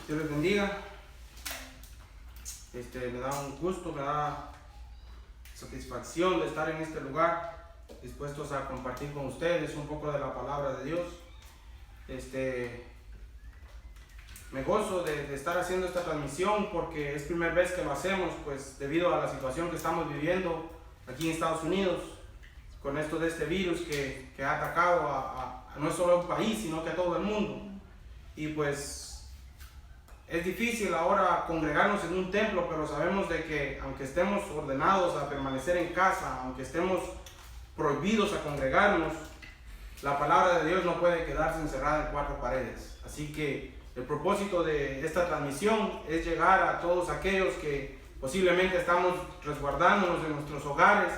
Dios les bendiga. Me da un gusto, me da satisfacción de estar en este lugar, dispuestos a compartir con ustedes un poco de la palabra de Dios. Me gozo de estar haciendo esta transmisión porque es primera vez que lo hacemos, pues debido a la situación que estamos viviendo aquí en Estados Unidos, con esto de este virus que ha atacado a no solo a un país, sino que a todo el mundo. Y pues es difícil ahora congregarnos en un templo, pero sabemos de que aunque estemos ordenados a permanecer en casa, aunque estemos prohibidos a congregarnos, la palabra de Dios no puede quedarse encerrada en cuatro paredes. Así que el propósito de esta transmisión es llegar a todos aquellos que posiblemente estamos resguardándonos en nuestros hogares,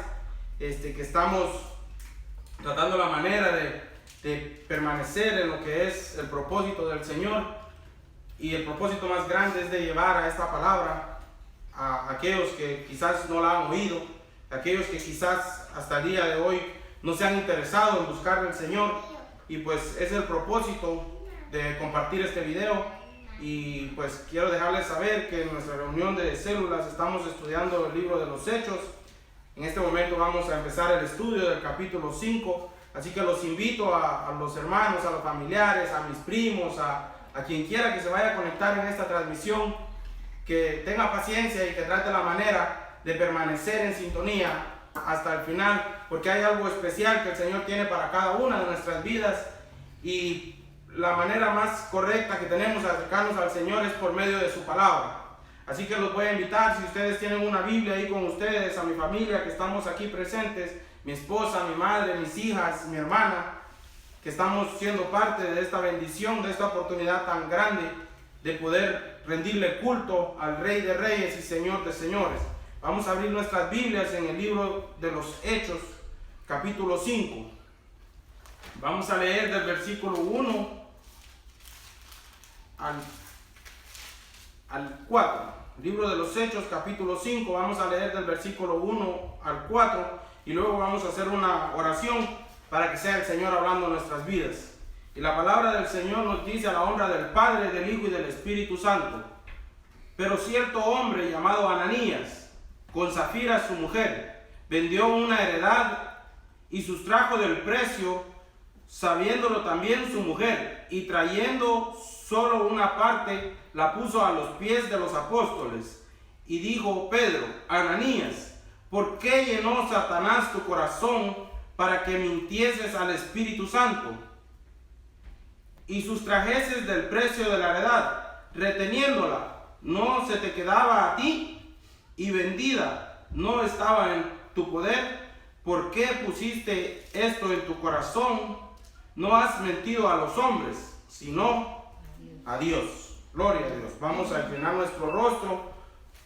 que estamos tratando la manera de permanecer en lo que es el propósito del Señor. Y el propósito más grande es de llevar a esta palabra a aquellos que quizás no la han oído, a aquellos que quizás hasta el día de hoy no se han interesado en buscar al Señor. Y pues es el propósito de compartir este video. Y pues quiero dejarles saber que en nuestra reunión de células estamos estudiando el libro de los Hechos. En este momento vamos a empezar el estudio del capítulo 5. Así que los invito a los hermanos, a los familiares, a mis primos, a quien quiera que se vaya a conectar en esta transmisión, que tenga paciencia y que trate la manera de permanecer en sintonía hasta el final, porque hay algo especial que el Señor tiene para cada una de nuestras vidas, y la manera más correcta que tenemos de acercarnos al Señor es por medio de su palabra. Así que los voy a invitar, si ustedes tienen una Biblia ahí con ustedes, a mi familia que estamos aquí presentes, mi esposa, mi madre, mis hijas, mi hermana, que estamos siendo parte de esta bendición, de esta oportunidad tan grande de poder rendirle culto al Rey de Reyes y Señor de Señores. Vamos a abrir nuestras Biblias en el libro de los Hechos, capítulo 5. Vamos a leer del versículo 1 al 4. Libro de los Hechos, capítulo 5, vamos a leer del versículo 1 al 4 y luego vamos a hacer una oración para que sea el Señor hablando en nuestras vidas. Y la palabra del Señor nos dice a la honra del Padre, del Hijo y del Espíritu Santo: pero cierto hombre llamado Ananías, con Zafira su mujer, vendió una heredad y sustrajo del precio, sabiéndolo también su mujer, y trayendo solo una parte, la puso a los pies de los apóstoles. Y dijo Pedro: Ananías, ¿por qué llenó Satanás tu corazón para que mintieses al Espíritu Santo y sustrajeses del precio de la heredad, reteniéndola? ¿No se te quedaba a ti? Y vendida, ¿no estaba en tu poder? ¿Por qué pusiste esto en tu corazón? No has mentido a los hombres, sino a Dios. Gloria a Dios. Vamos a inclinar nuestro rostro.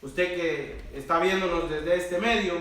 Usted que está viéndonos desde este medio,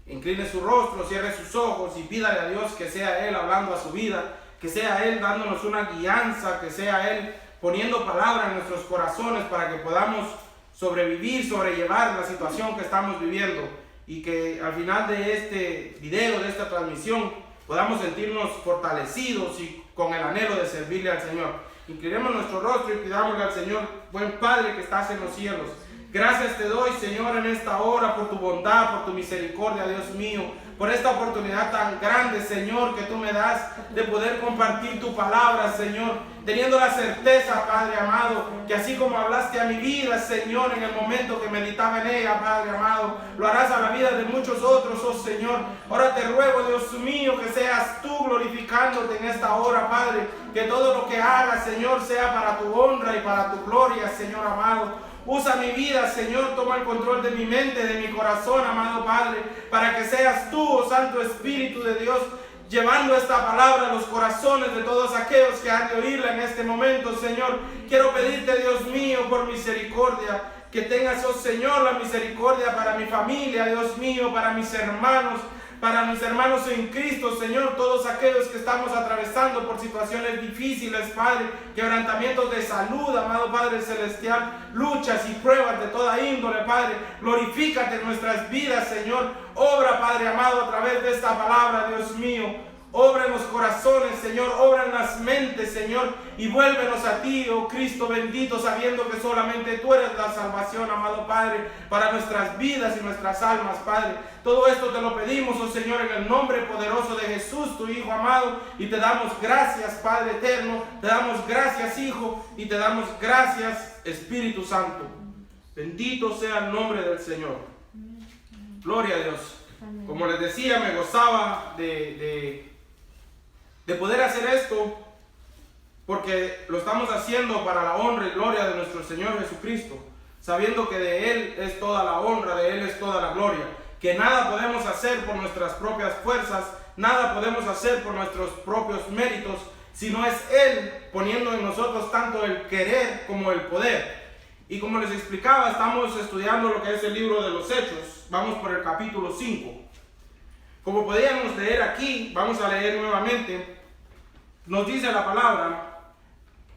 incline su rostro, cierre sus ojos y pídale a Dios que sea Él hablando a su vida, que sea Él dándonos una guianza, que sea Él poniendo palabra en nuestros corazones para que podamos sobrevivir, sobrellevar la situación que estamos viviendo, y que al final de este video, de esta transmisión, podamos sentirnos fortalecidos y con el anhelo de servirle al Señor. Inclinemos nuestro rostro y pidámosle al Señor: buen Padre que estás en los cielos, gracias te doy, Señor, en esta hora por tu bondad, por tu misericordia, Dios mío, por esta oportunidad tan grande, Señor, que tú me das de poder compartir tu palabra, Señor, teniendo la certeza, Padre amado, que así como hablaste a mi vida, Señor, en el momento que meditaba en ella, Padre amado, lo harás a la vida de muchos otros, oh Señor. Ahora te ruego, Dios mío, que seas tú glorificándote en esta hora, Padre, que todo lo que hagas, Señor, sea para tu honra y para tu gloria, Señor amado. Usa mi vida, Señor, toma el control de mi mente, de mi corazón, amado Padre, para que seas tú, oh Santo Espíritu de Dios, llevando esta palabra a los corazones de todos aquellos que han de oírla en este momento, Señor. Quiero pedirte, Dios mío, por misericordia, que tengas, oh Señor, la misericordia para mi familia, Dios mío, para mis hermanos en Cristo, Señor, todos aquellos que estamos atravesando por situaciones difíciles, Padre, quebrantamientos de salud, amado Padre Celestial, luchas y pruebas de toda índole, Padre. Glorifícate en nuestras vidas, Señor. Obra, Padre amado, a través de esta palabra, Dios mío. Obra en los corazones, Señor, obra en las mentes, Señor, y vuélvenos a ti, oh Cristo bendito, sabiendo que solamente tú eres la salvación, amado Padre, para nuestras vidas y nuestras almas, Padre. Todo esto te lo pedimos, oh Señor, en el nombre poderoso de Jesús, tu Hijo amado, y te damos gracias, Padre eterno, te damos gracias, Hijo, y te damos gracias, Espíritu Santo. Bendito sea el nombre del Señor. Gloria a Dios. Como les decía, me gozaba de poder hacer esto, porque lo estamos haciendo para la honra y gloria de nuestro Señor Jesucristo, sabiendo que de Él es toda la honra, de Él es toda la gloria, que nada podemos hacer por nuestras propias fuerzas, nada podemos hacer por nuestros propios méritos, sino es Él poniendo en nosotros tanto el querer como el poder. Y como les explicaba, estamos estudiando lo que es el libro de los Hechos. Vamos por el capítulo 5. Como podíamos leer aquí, vamos a leer nuevamente. Nos dice la palabra: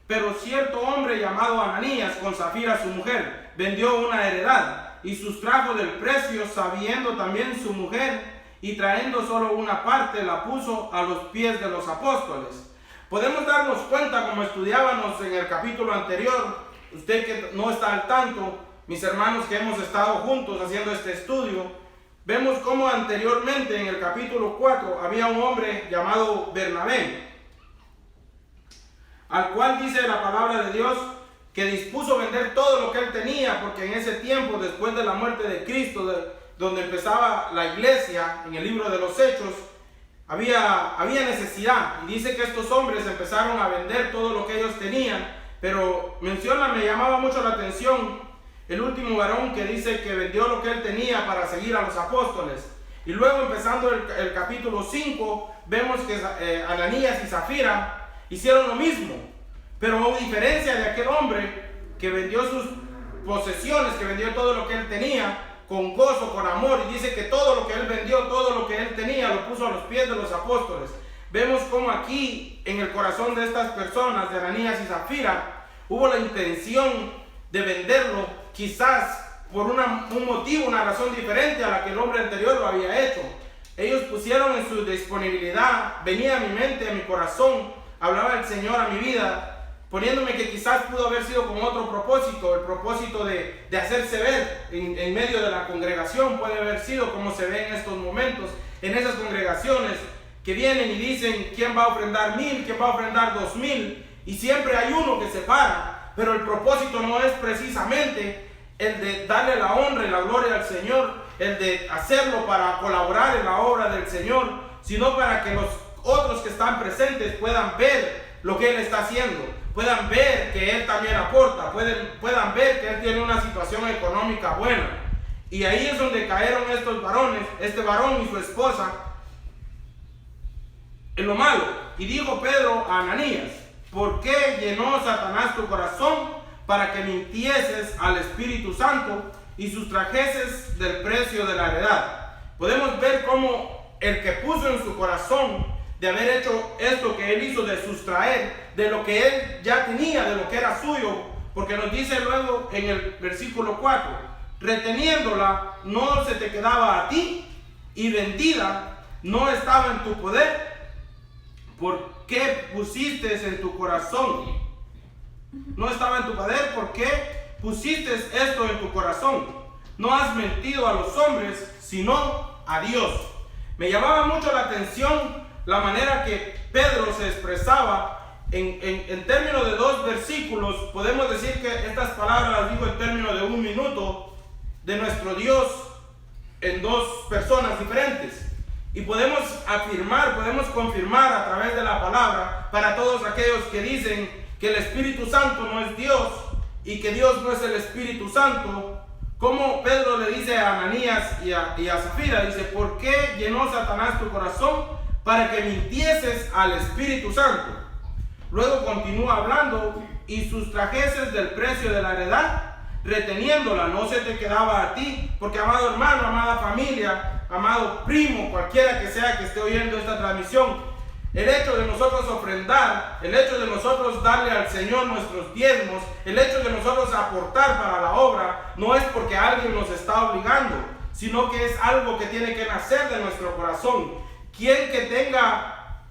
pero cierto hombre llamado Ananías, con Safira su mujer, vendió una heredad y sustrajo del precio, sabiendo también su mujer, y trayendo solo una parte, la puso a los pies de los apóstoles. Podemos darnos cuenta, como estudiábamos en el capítulo anterior, usted que no está al tanto, mis hermanos que hemos estado juntos haciendo este estudio, vemos cómo anteriormente en el capítulo 4 había un hombre llamado Bernabé, al cual dice la palabra de Dios que dispuso vender todo lo que él tenía, porque en ese tiempo, después de la muerte de Cristo, donde empezaba la iglesia, en el libro de los Hechos, había necesidad, y dice que estos hombres empezaron a vender todo lo que ellos tenían. Pero menciona, me llamaba mucho la atención el último varón que dice que vendió lo que él tenía para seguir a los apóstoles. Y luego, empezando el capítulo 5, vemos que Ananías y Safira hicieron lo mismo, pero a diferencia de aquel hombre que vendió sus posesiones, que vendió todo lo que él tenía con gozo, con amor, y dice que todo lo que él vendió, todo lo que él tenía, lo puso a los pies de los apóstoles. Vemos cómo aquí en el corazón de estas personas, de Ananías y Safira, hubo la intención de venderlo, quizás por un motivo, una razón diferente a la que el hombre anterior lo había hecho. Ellos pusieron en su disponibilidad, venía a mi mente, a mi corazón, hablaba el Señor a mi vida, poniéndome que quizás pudo haber sido con otro propósito, el propósito de hacerse ver en medio de la congregación. Puede haber sido como se ve en estos momentos, en esas congregaciones que vienen y dicen quién va a ofrendar 1000, quién va a ofrendar 2000, y siempre hay uno que se para, pero el propósito no es precisamente el de darle la honra y la gloria al Señor, el de hacerlo para colaborar en la obra del Señor, sino para que los otros que están presentes puedan ver lo que Él está haciendo, puedan ver que Él también aporta, puedan ver que Él tiene una situación económica buena. Y ahí es donde cayeron estos varones, este varón y su esposa, en lo malo. Y dijo Pedro a Ananías: ¿por qué llenó Satanás tu corazón para que mintieses al Espíritu Santo y sustrajeses del precio de la heredad? Podemos ver cómo el que puso en su corazón de haber hecho esto que él hizo, de sustraer de lo que él ya tenía, de lo que era suyo, porque nos dice luego en el versículo 4: reteniéndola no se te quedaba a ti, y vendida no estaba en tu poder. ¿Por qué pusiste en tu corazón? No estaba en tu poder. ¿Por qué pusiste esto en tu corazón? No has mentido a los hombres, sino a Dios. Me llamaba mucho la atención la manera que Pedro se expresaba en términos de 2 versículos. Podemos decir que estas palabras las digo en términos de 1 minuto, de nuestro Dios en 2 personas diferentes. Y podemos afirmar, podemos confirmar a través de la palabra, para todos aquellos que dicen que el Espíritu Santo no es Dios y que Dios no es el Espíritu Santo, como Pedro le dice a Ananías y a Safira, dice: ¿por qué llenó Satanás tu corazón para que mintieses al Espíritu Santo? Luego continúa hablando: y sustrajeses del precio de la heredad, reteniéndola no se te quedaba a ti. Porque, amado hermano, amada familia, amado primo, cualquiera que sea que esté oyendo esta transmisión, el hecho de nosotros ofrendar, el hecho de nosotros darle al Señor nuestros diezmos, el hecho de nosotros aportar para la obra, no es porque alguien nos está obligando, sino que es algo que tiene que nacer de nuestro corazón. Quien que tenga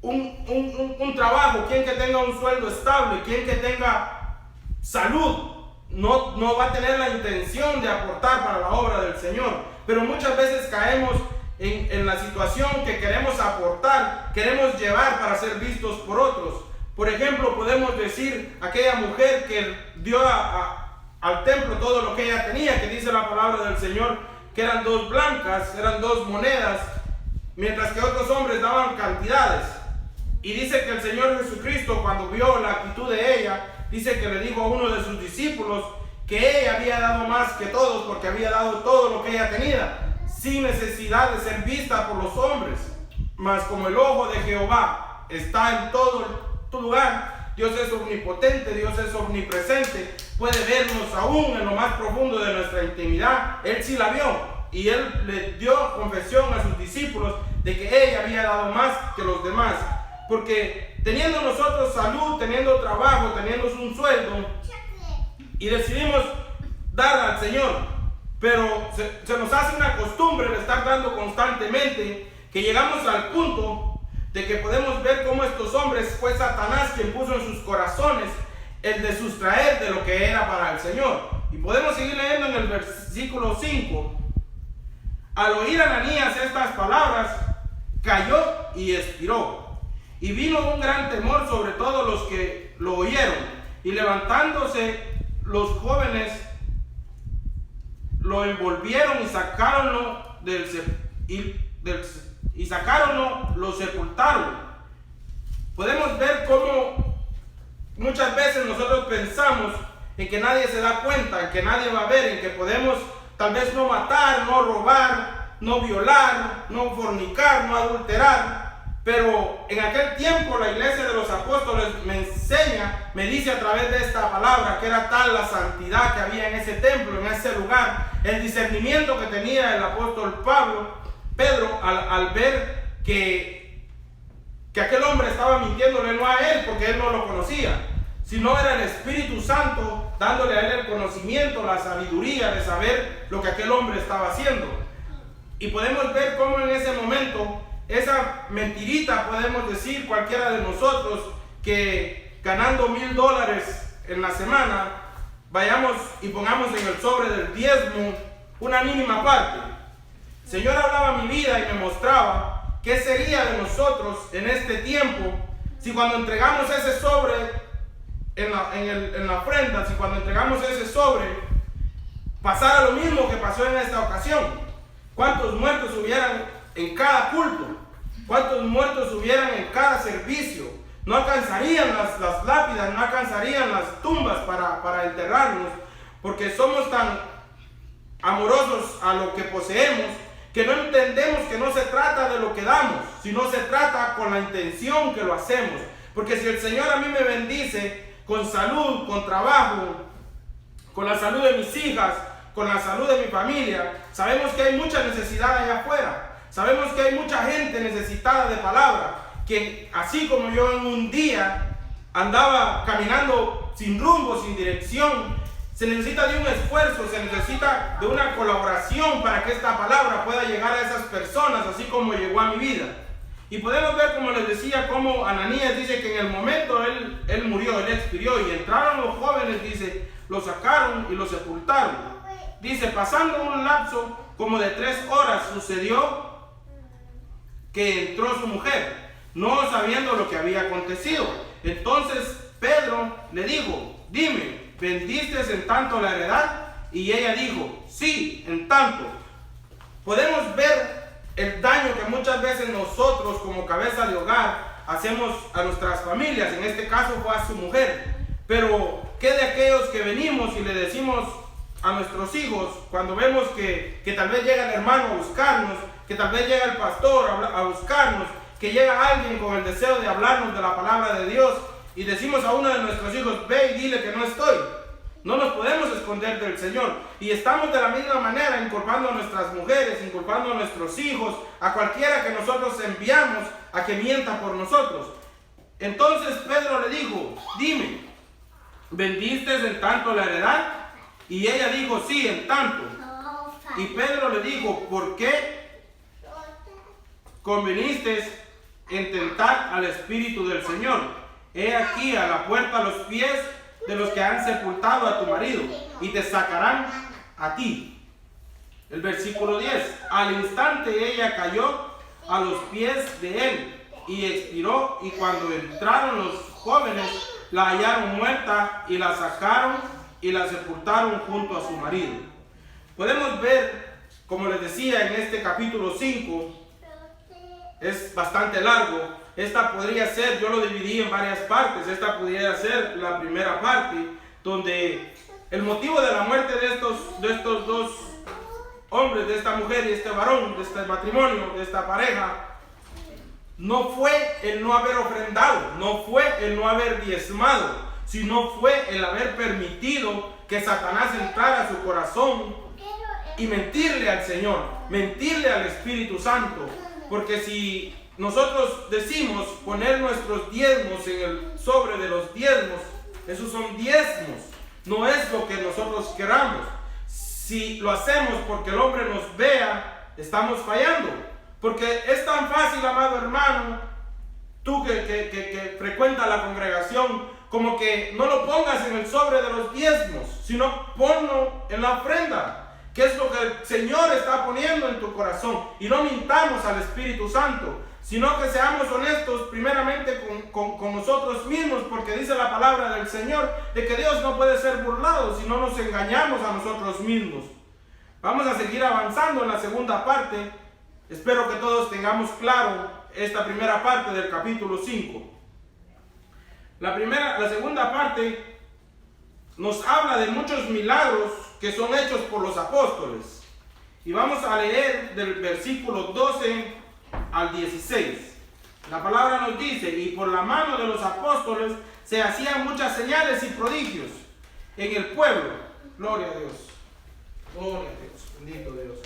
un trabajo, quien que tenga un sueldo estable, quien que tenga salud, no va a tener la intención de aportar para la obra del Señor. Pero muchas veces caemos en la situación que queremos aportar, queremos llevar para ser vistos por otros. Por ejemplo, podemos decir aquella mujer que dio al templo todo lo que ella tenía, que dice la palabra del Señor, que eran 2 blancas, eran 2 monedas, mientras que otros hombres daban cantidades. Y dice que el Señor Jesucristo, cuando vio la actitud de ella, dice que le dijo a uno de sus discípulos que ella había dado más que todos, porque había dado todo lo que ella tenía, sin necesidad de ser vista por los hombres. Mas como el ojo de Jehová está en todo lugar, Dios es omnipotente, Dios es omnipresente, puede vernos aún en lo más profundo de nuestra intimidad. Él sí la vio, y él le dio confesión a sus discípulos de que ella había dado más que los demás. Porque teniendo nosotros salud, teniendo trabajo, teniendo un sueldo, y decidimos dar al Señor, pero se nos hace una costumbre de estar dando constantemente, que llegamos al punto de que podemos ver cómo estos hombres fue Satanás quien puso en sus corazones el de sustraer de lo que era para el Señor. Y podemos seguir leyendo en el versículo 5. Al oír Ananías estas palabras, cayó y expiró. Y vino un gran temor sobre todos los que lo oyeron. Y levantándose los jóvenes, lo envolvieron y sacáronlo lo sepultaron. Podemos ver cómo muchas veces nosotros pensamos en que nadie se da cuenta, en que nadie va a ver, en que podemos tal vez no matar, no robar, no violar, no fornicar, no adulterar. Pero en aquel tiempo la iglesia de los apóstoles me dice a través de esta palabra que era tal la santidad que había en ese templo, en ese lugar, el discernimiento que tenía el apóstol Pedro al ver que aquel hombre estaba mintiéndole no a él, porque él no lo conocía, sino era el Espíritu Santo dándole a él el conocimiento, la sabiduría de saber lo que aquel hombre estaba haciendo. Y podemos ver cómo en ese momento, esa mentirita, podemos decir cualquiera de nosotros, que ganando $1,000 en la semana, vayamos y pongamos en el sobre del diezmo una mínima parte. El Señor hablaba a mi vida y me mostraba qué sería de nosotros en este tiempo si cuando entregamos ese sobre en la ofrenda, si cuando entregamos ese sobre pasara lo mismo que pasó en esta ocasión. ¿Cuántos muertos hubieran en cada culto? ¿Cuántos muertos hubieran en cada servicio? No alcanzarían las lápidas, no alcanzarían las tumbas para enterrarnos, porque somos tan amorosos a lo que poseemos que no entendemos que no se trata de lo que damos, sino se trata con la intención que lo hacemos. Porque si el Señor a mí me bendice con salud, con trabajo, con la salud de mis hijas, con la salud de mi familia, sabemos que hay mucha necesidad allá afuera. Sabemos que hay mucha gente necesitada de palabra, que así como yo en un día andaba caminando sin rumbo, sin dirección, se necesita de un esfuerzo, se necesita de una colaboración para que esta palabra pueda llegar a esas personas, así como llegó a mi vida. Y podemos ver, como les decía, cómo Ananías dice que en el momento él murió, él expiró, y entraron los jóvenes, dice, lo sacaron y lo sepultaron. Dice, pasando un lapso como de 3 horas, sucedió que entró su mujer, no sabiendo lo que había acontecido. Entonces Pedro le dijo, dime, ¿vendiste en tanto la heredad? Y ella dijo, sí, en tanto. Podemos ver el daño que muchas veces nosotros como cabeza de hogar hacemos a nuestras familias. En este caso fue a su mujer. Pero ¿qué de aquellos que venimos y le decimos a nuestros hijos, cuando vemos que tal vez llega el hermano a buscarnos, que tal vez llega el pastor a buscarnos, que llega alguien con el deseo de hablarnos de la palabra de Dios, y decimos a uno de nuestros hijos, ve y dile que no estoy? No nos podemos esconder del Señor. Y estamos de la misma manera inculpando a nuestras mujeres, inculpando a nuestros hijos, a cualquiera que nosotros enviamos a que mienta por nosotros. Entonces Pedro le dijo, dime, ¿vendiste en tanto la heredad? Y ella dijo, sí, en tanto. Y Pedro le dijo, ¿por qué conviniste en tentar al Espíritu del Señor. He aquí a la puerta a los pies de los que han sepultado a tu marido, y te sacarán a ti. El versículo 10. Al instante ella cayó a los pies de él y expiró, y cuando entraron los jóvenes la hallaron muerta y la sacaron y la sepultaron junto a su marido. Podemos ver, como les decía, en este capítulo 5, es bastante largo. Esta podría ser, yo lo dividí en varias partes, esta pudiera ser la primera parte, donde el motivo de la muerte de estos dos hombres, de esta mujer y este varón, de este matrimonio, de esta pareja, no fue el no haber ofrendado, no fue el no haber diezmado, sino fue el haber permitido que Satanás entrara a su corazón y mentirle al Señor, mentirle al Espíritu Santo. Porque si nosotros decimos poner nuestros diezmos en el sobre de los diezmos, esos son diezmos, no es lo que nosotros queramos. Si lo hacemos porque el hombre nos vea, estamos fallando. Porque es tan fácil, amado hermano, tú que frecuentas la congregación, como que no lo pongas en el sobre de los diezmos, sino ponlo en la ofrenda, que es lo que el Señor está poniendo en tu corazón. Y no mintamos al Espíritu Santo, sino que seamos honestos primeramente con nosotros mismos, porque dice la palabra del Señor de que Dios no puede ser burlado si no nos engañamos a nosotros mismos. Vamos a seguir avanzando en la segunda parte. Espero que todos tengamos claro esta primera parte del capítulo 5. La segunda parte nos habla de muchos milagros que son hechos por los apóstoles. Y vamos a leer del versículo 12 al 16. La palabra nos dice: y por la mano de los apóstoles se hacían muchas señales y prodigios en el pueblo. Gloria a Dios. Gloria a Dios. Bendito Dios.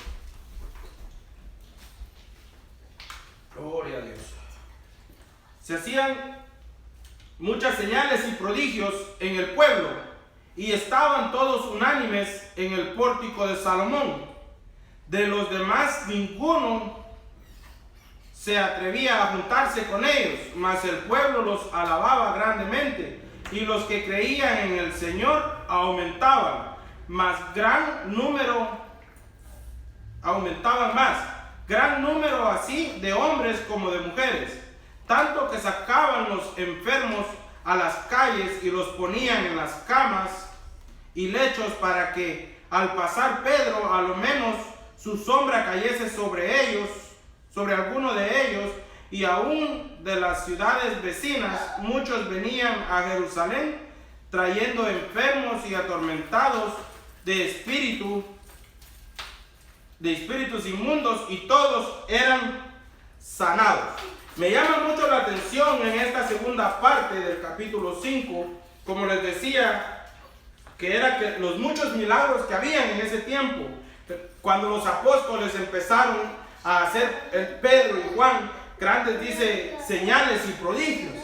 Gloria a Dios. Se hacían muchas señales y prodigios en el pueblo, y estaban todos unánimes en el pórtico de Salomón. De los demás ninguno se atrevía a juntarse con ellos, mas el pueblo los alababa grandemente, y los que creían en el Señor aumentaban más. Gran número así de hombres como de mujeres, tanto que sacaban los enfermos a las calles y los ponían en las camas y lechos, para que al pasar Pedro a lo menos su sombra cayese sobre ellos, sobre alguno de ellos. Y aún de las ciudades vecinas muchos venían a Jerusalén trayendo enfermos y atormentados de espíritus inmundos, y todos eran sanados. Me llama mucho la atención en esta segunda parte del capítulo 5, como les decía, que era que los muchos milagros que habían en ese tiempo, cuando los apóstoles empezaron a hacer, Pedro y Juan, grandes, dice, señales y prodigios,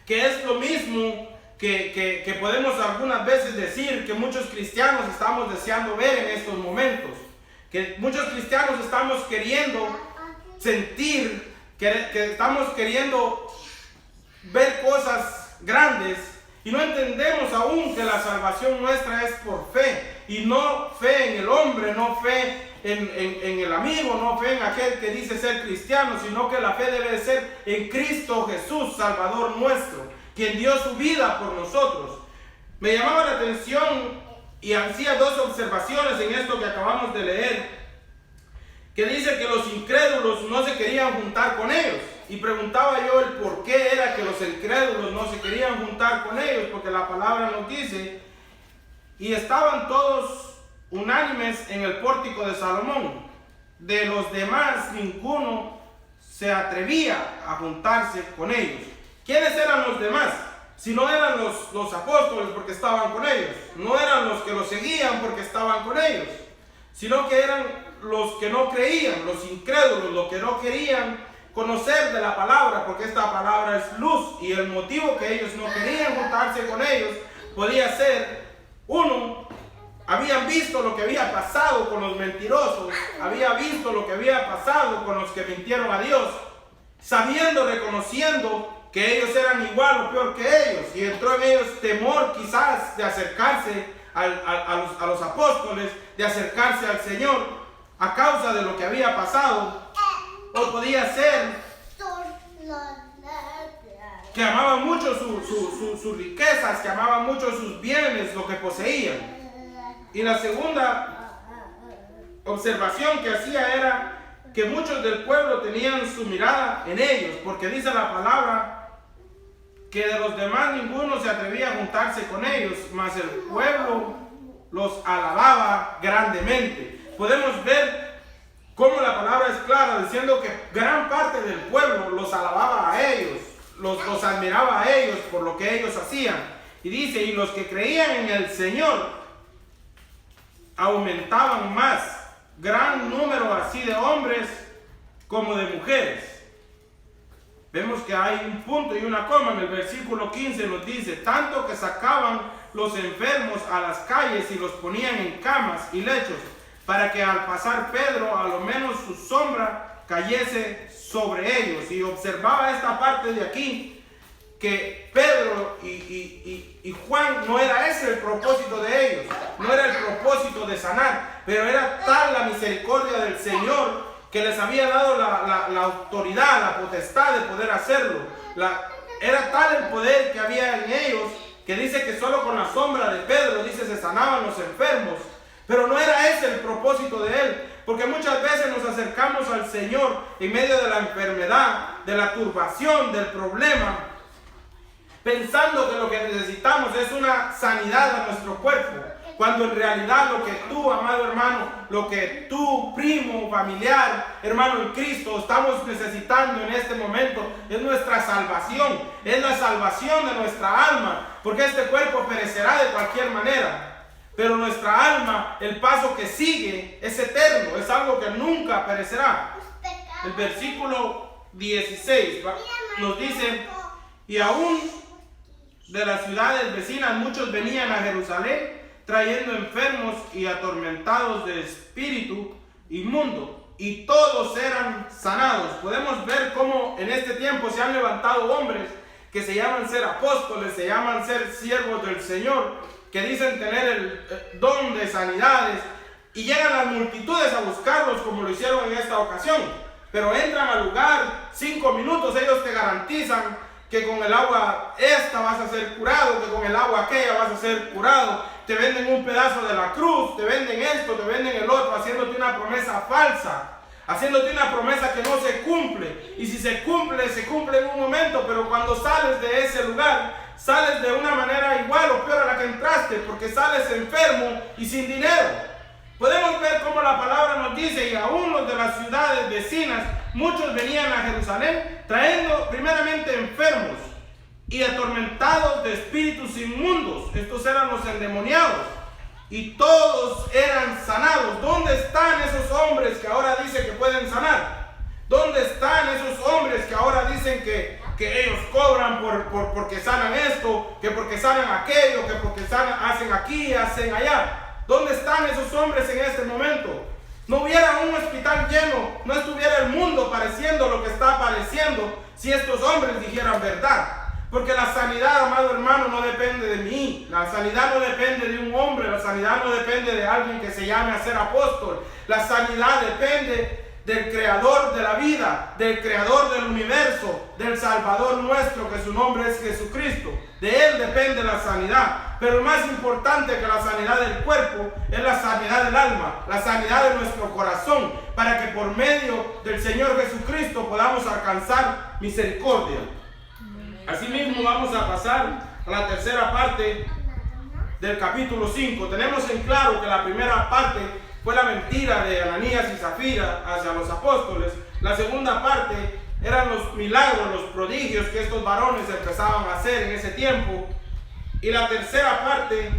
que es lo mismo que podemos algunas veces decir que muchos cristianos estamos deseando ver en estos momentos, que muchos cristianos estamos queriendo sentir, que estamos queriendo ver cosas grandes, y no entendemos aún que la salvación nuestra es por fe, y no fe en el hombre, no fe en el amigo, no fe en aquel que dice ser cristiano, sino que la fe debe ser en Cristo Jesús, Salvador nuestro, quien dio su vida por nosotros. Me llamaba la atención y hacía dos observaciones en esto que acabamos de leer, que dice que los incrédulos no se querían juntar con ellos. Y preguntaba yo el por qué era que los incrédulos no se querían juntar con ellos, porque la palabra nos dice: y estaban todos unánimes en el pórtico de Salomón. De los demás ninguno se atrevía a juntarse con ellos. ¿Quiénes eran los demás? Si no eran los apóstoles porque estaban con ellos, no eran los que los seguían porque estaban con ellos, sino que eran los que no creían, los incrédulos, los que no querían conocer de la palabra, porque esta palabra es luz, y el motivo que ellos no querían juntarse con ellos podía ser: uno, habían visto lo que había pasado con los mentirosos, había visto lo que había pasado con los que mintieron a Dios, sabiendo, reconociendo que ellos eran igual o peor que ellos, y entró en ellos temor quizás de acercarse a los apóstoles, de acercarse al Señor a causa de lo que había pasado. O podía ser que amaban mucho sus riquezas, que amaban mucho sus bienes, lo que poseían. Y la segunda observación que hacía era que muchos del pueblo tenían su mirada en ellos, porque dice la palabra que de los demás ninguno se atrevía a juntarse con ellos, mas el pueblo los alababa grandemente. Podemos ver cómo la palabra es clara, diciendo que gran parte del pueblo los alababa a ellos, los admiraba a ellos por lo que ellos hacían. Y dice, y los que creían en el Señor aumentaban más, gran número así de hombres como de mujeres. Vemos que hay un punto y una coma en el versículo 15, nos dice, tanto que sacaban los enfermos a las calles y los ponían en camas y lechos, para que al pasar Pedro, a lo menos su sombra cayese sobre ellos. Y observaba esta parte de aquí, que Pedro y Juan, no era ese el propósito de ellos, no era el propósito de sanar, pero era tal la misericordia del Señor que les había dado la autoridad, la potestad de poder hacerlo. Era tal el poder que había en ellos, que dice que solo con la sombra de Pedro, dice, se sanaban los enfermos. Pero no era ese el propósito de él, porque muchas veces nos acercamos al Señor en medio de la enfermedad, de la turbación, del problema, pensando que lo que necesitamos es una sanidad a nuestro cuerpo, cuando en realidad lo que tú, amado hermano, lo que tú, primo, familiar, hermano en Cristo, estamos necesitando en este momento es nuestra salvación, es la salvación de nuestra alma, porque este cuerpo perecerá de cualquier manera. Pero nuestra alma, el paso que sigue es eterno, es algo que nunca perecerá. El versículo 16 nos dice, y aún de las ciudades vecinas muchos venían a Jerusalén trayendo enfermos y atormentados de espíritu inmundo, y todos eran sanados. Podemos ver cómo en este tiempo se han levantado hombres que se llaman ser apóstoles, se llaman ser siervos del Señor, que dicen tener el don de sanidades, y llegan las multitudes a buscarlos como lo hicieron en esta ocasión. Pero entran al lugar, 5 minutos, ellos te garantizan que con el agua esta vas a ser curado, que con el agua aquella vas a ser curado. Te venden un pedazo de la cruz, te venden esto, te venden el otro, haciéndote una promesa falsa, haciéndote una promesa que no se cumple. Y si se cumple en un momento, pero cuando sales de ese lugar, sales de una manera igual o peor a la que entraste, porque sales enfermo y sin dinero. Podemos ver cómo la palabra nos dice, y aún los de las ciudades vecinas, muchos venían a Jerusalén trayendo primeramente enfermos y atormentados de espíritus inmundos. Estos eran los endemoniados, y todos eran sanados. ¿Dónde están esos hombres que ahora dicen que pueden sanar? ¿Dónde están esos hombres que ahora dicen que ellos cobran porque sanan esto, que porque sanan aquello, que porque hacen aquí, hacen allá? ¿Dónde están esos hombres en este momento? No hubiera un hospital lleno, no estuviera el mundo pareciendo lo que está pareciendo si estos hombres dijeran verdad. Porque la sanidad, amado hermano, no depende de mí. La sanidad no depende de un hombre, la sanidad no depende de alguien que se llame a ser apóstol. La sanidad depende del creador de la vida, del creador del universo, del Salvador nuestro, que su nombre es Jesucristo. De Él depende la sanidad. Pero más importante que la sanidad del cuerpo es la sanidad del alma, la sanidad de nuestro corazón, para que por medio del Señor Jesucristo podamos alcanzar misericordia. Asimismo vamos a pasar a la tercera parte del capítulo 5. Tenemos en claro que la primera parte fue la mentira de Ananías y Zafira hacia los apóstoles. La segunda parte eran los milagros, los prodigios que estos varones empezaban a hacer en ese tiempo. Y la tercera parte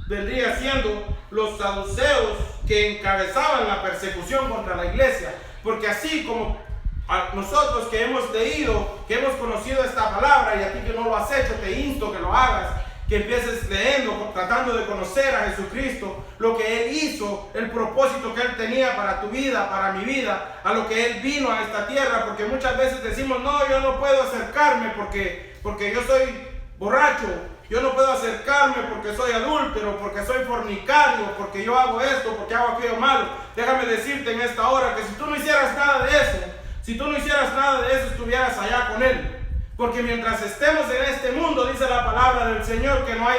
vendría siendo los saduceos que encabezaban la persecución contra la iglesia. Porque así como a nosotros que hemos leído, que hemos conocido esta palabra, y a ti que no lo has hecho, te insto que lo hagas, que empieces leyendo, tratando de conocer a Jesucristo, lo que Él hizo, el propósito que Él tenía para tu vida, para mi vida, a lo que Él vino a esta tierra, porque muchas veces decimos, no, yo no puedo acercarme porque yo soy borracho, yo no puedo acercarme porque soy adúltero, porque soy fornicario, porque yo hago esto, porque hago aquello malo. Déjame decirte en esta hora que si tú no hicieras nada de eso, estuvieras allá con Él. Porque mientras estemos en este mundo, dice la palabra del Señor, que no hay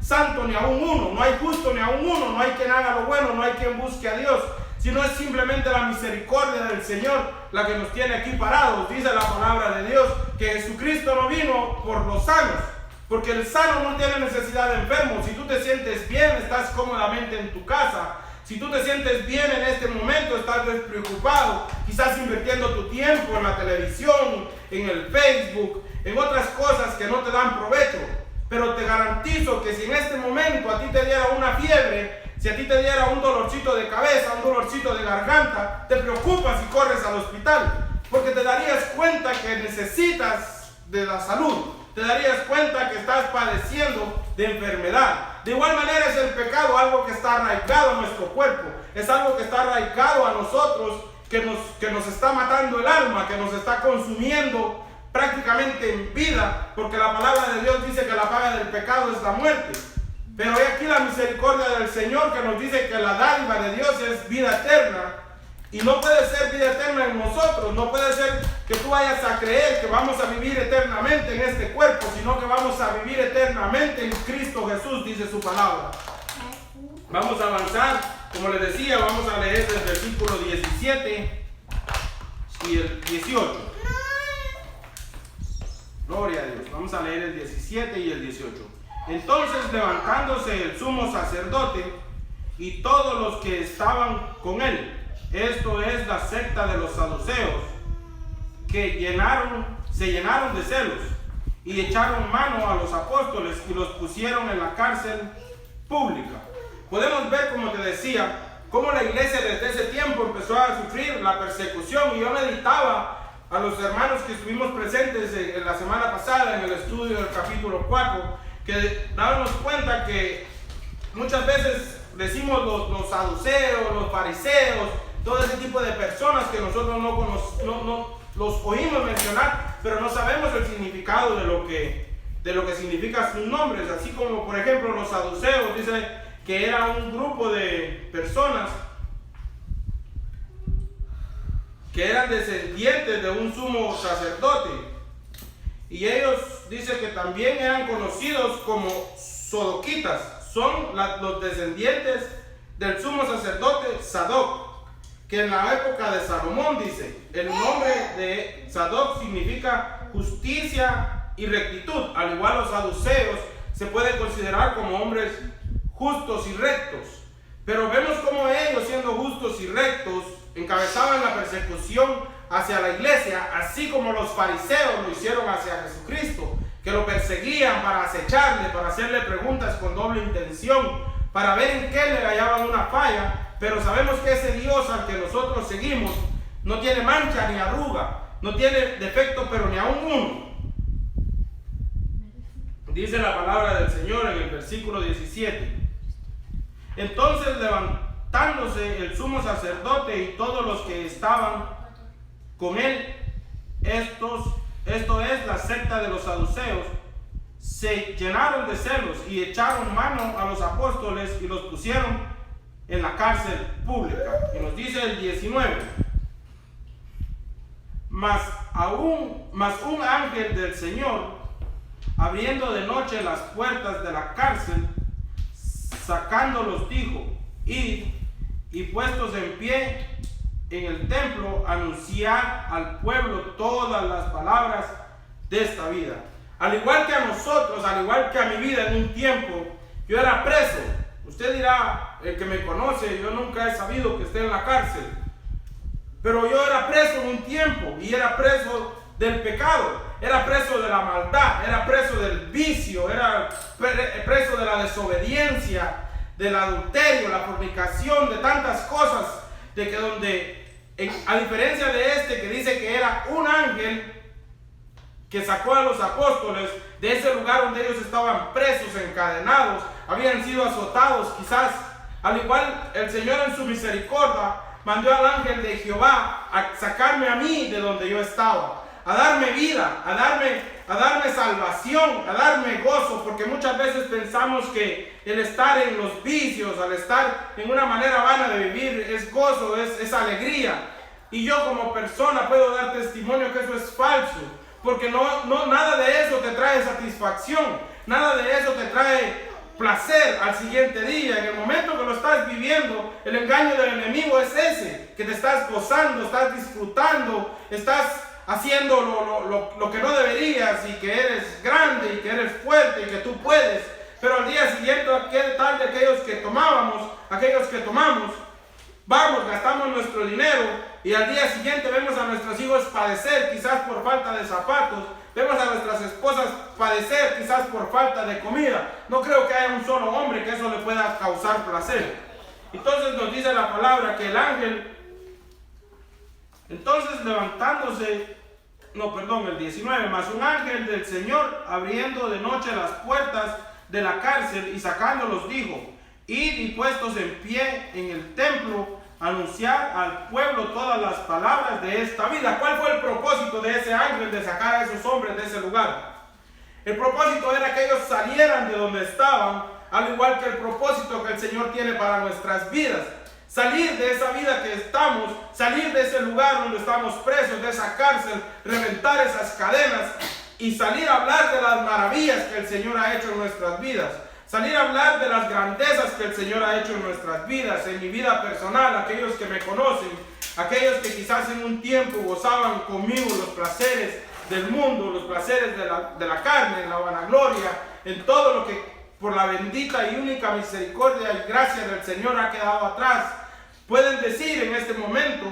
santo ni aún uno, no hay justo ni aún uno, no hay quien haga lo bueno, no hay quien busque a Dios, sino es simplemente la misericordia del Señor la que nos tiene aquí parados. Dice la palabra de Dios que Jesucristo no vino por los sanos, porque el sano no tiene necesidad de enfermo. Si tú te sientes bien, estás cómodamente en tu casa. Si tú te sientes bien en este momento, estás despreocupado, quizás invirtiendo tu tiempo en la televisión, en el Facebook, en otras cosas que no te dan provecho. Pero te garantizo que si en este momento a ti te diera una fiebre, si a ti te diera un dolorcito de cabeza, un dolorcito de garganta, te preocupas y corres al hospital, porque te darías cuenta que necesitas de la salud, te darías cuenta que estás padeciendo de enfermedad. De igual manera es el pecado algo que está arraigado a nuestro cuerpo, es algo que está arraigado a nosotros, que nos está matando el alma, que nos está consumiendo prácticamente en vida, porque la palabra de Dios dice que la paga del pecado es la muerte. Pero hay aquí la misericordia del Señor que nos dice que la dádiva de Dios es vida eterna. Y no puede ser vida eterna en nosotros, no puede ser que tú vayas a creer que vamos a vivir eternamente en este cuerpo, sino que vamos a vivir eternamente en Cristo Jesús, dice su palabra. Vamos a avanzar, como les decía, vamos a leer desde el versículo 17 y el 18. Gloria a Dios. Vamos a leer el 17 y el 18. Entonces, levantándose el sumo sacerdote y todos los que estaban con él, esto es la secta de los saduceos, se llenaron de celos y echaron mano a los apóstoles y los pusieron en la cárcel pública. Podemos ver, como te decía, cómo la iglesia desde ese tiempo empezó a sufrir la persecución. Y yo meditaba a los hermanos que estuvimos presentes en la semana pasada en el estudio del capítulo 4, que dábamos cuenta que muchas veces decimos los saduceos, los fariseos, todo ese tipo de personas que nosotros no los oímos mencionar, pero no sabemos el significado de lo que significan sus nombres. Así como, por ejemplo, los saduceos, dice que era un grupo de personas que eran descendientes de un sumo sacerdote, y ellos dicen que también eran conocidos como sodoquitas. Son los descendientes del sumo sacerdote Sadoc, que en la época de Salomón, dice, el nombre de Sadoc significa justicia y rectitud. Al igual los saduceos se pueden considerar como hombres justos y rectos. Pero vemos como ellos, siendo justos y rectos, encabezaban la persecución hacia la iglesia, así como los fariseos lo hicieron hacia Jesucristo, que lo perseguían para acecharle, para hacerle preguntas con doble intención, para ver en qué le hallaban una falla. Pero sabemos que ese Dios al que nosotros seguimos no tiene mancha ni arruga, no tiene defecto pero ni aún uno. Dice la palabra del Señor en el versículo 17. Entonces, levantándose el sumo sacerdote y todos los que estaban con él, esto es la secta de los saduceos, se llenaron de celos y echaron mano a los apóstoles y los pusieron en la cárcel pública. Y nos dice el 19: mas un ángel del Señor, abriendo de noche las puertas de la cárcel, sacándolos, dijo: id, y puestos en pie en el templo, anunciar al pueblo todas las palabras de esta vida. Al igual que a nosotros, al igual que a mi vida en un tiempo, yo era preso. Usted dirá, el que me conoce, yo nunca he sabido que esté en la cárcel. Pero yo era preso en un tiempo, y era preso del pecado, era preso de la maldad, era preso del vicio, era preso de la desobediencia, del adulterio, la fornicación, de tantas cosas, de que a diferencia de este que dice que era un ángel, que sacó a los apóstoles de ese lugar donde ellos estaban presos, encadenados, habían sido azotados quizás. Al igual, el Señor en su misericordia mandó al ángel de Jehová a sacarme a mí de donde yo estaba, a darme vida, a darme salvación, a darme gozo, porque muchas veces pensamos que el estar en los vicios, al estar en una manera vana de vivir, es gozo, es alegría. Y yo como persona puedo dar testimonio que eso es falso, porque nada de eso te trae satisfacción, nada de eso te trae placer al siguiente día. En el momento que lo estás viviendo, el engaño del enemigo es ese, que te estás gozando, estás disfrutando, estás haciendo lo que no deberías, y que eres grande y que eres fuerte y que tú puedes. Pero al día siguiente, ¿qué tal de aquellos que tomamos, vamos, gastamos nuestro dinero, y al día siguiente vemos a nuestros hijos padecer quizás por falta de zapatos, vemos a nuestras esposas padecer quizás por falta de comida? No creo que haya un solo hombre que eso le pueda causar placer. Entonces nos dice la palabra que el ángel, entonces levantándose, el 19, mas un ángel del Señor abriendo de noche las puertas de la cárcel y sacándolos dijo: id y puestos en pie en el templo, anunciar al pueblo todas las palabras de esta vida. ¿Cuál fue el propósito de ese ángel de sacar a esos hombres de ese lugar? El propósito era que ellos salieran de donde estaban, al igual que el propósito que el Señor tiene para nuestras vidas. Salir de esa vida que estamos, salir de ese lugar donde estamos presos, de esa cárcel, reventar esas cadenas y salir a hablar de las maravillas que el Señor ha hecho en nuestras vidas. Salir a hablar de las grandezas que el Señor ha hecho en nuestras vidas, en mi vida personal, aquellos que me conocen, aquellos que quizás en un tiempo gozaban conmigo los placeres del mundo, los placeres de la carne, en la vanagloria, en todo lo que por la bendita y única misericordia y gracia del Señor ha quedado atrás. Pueden decir en este momento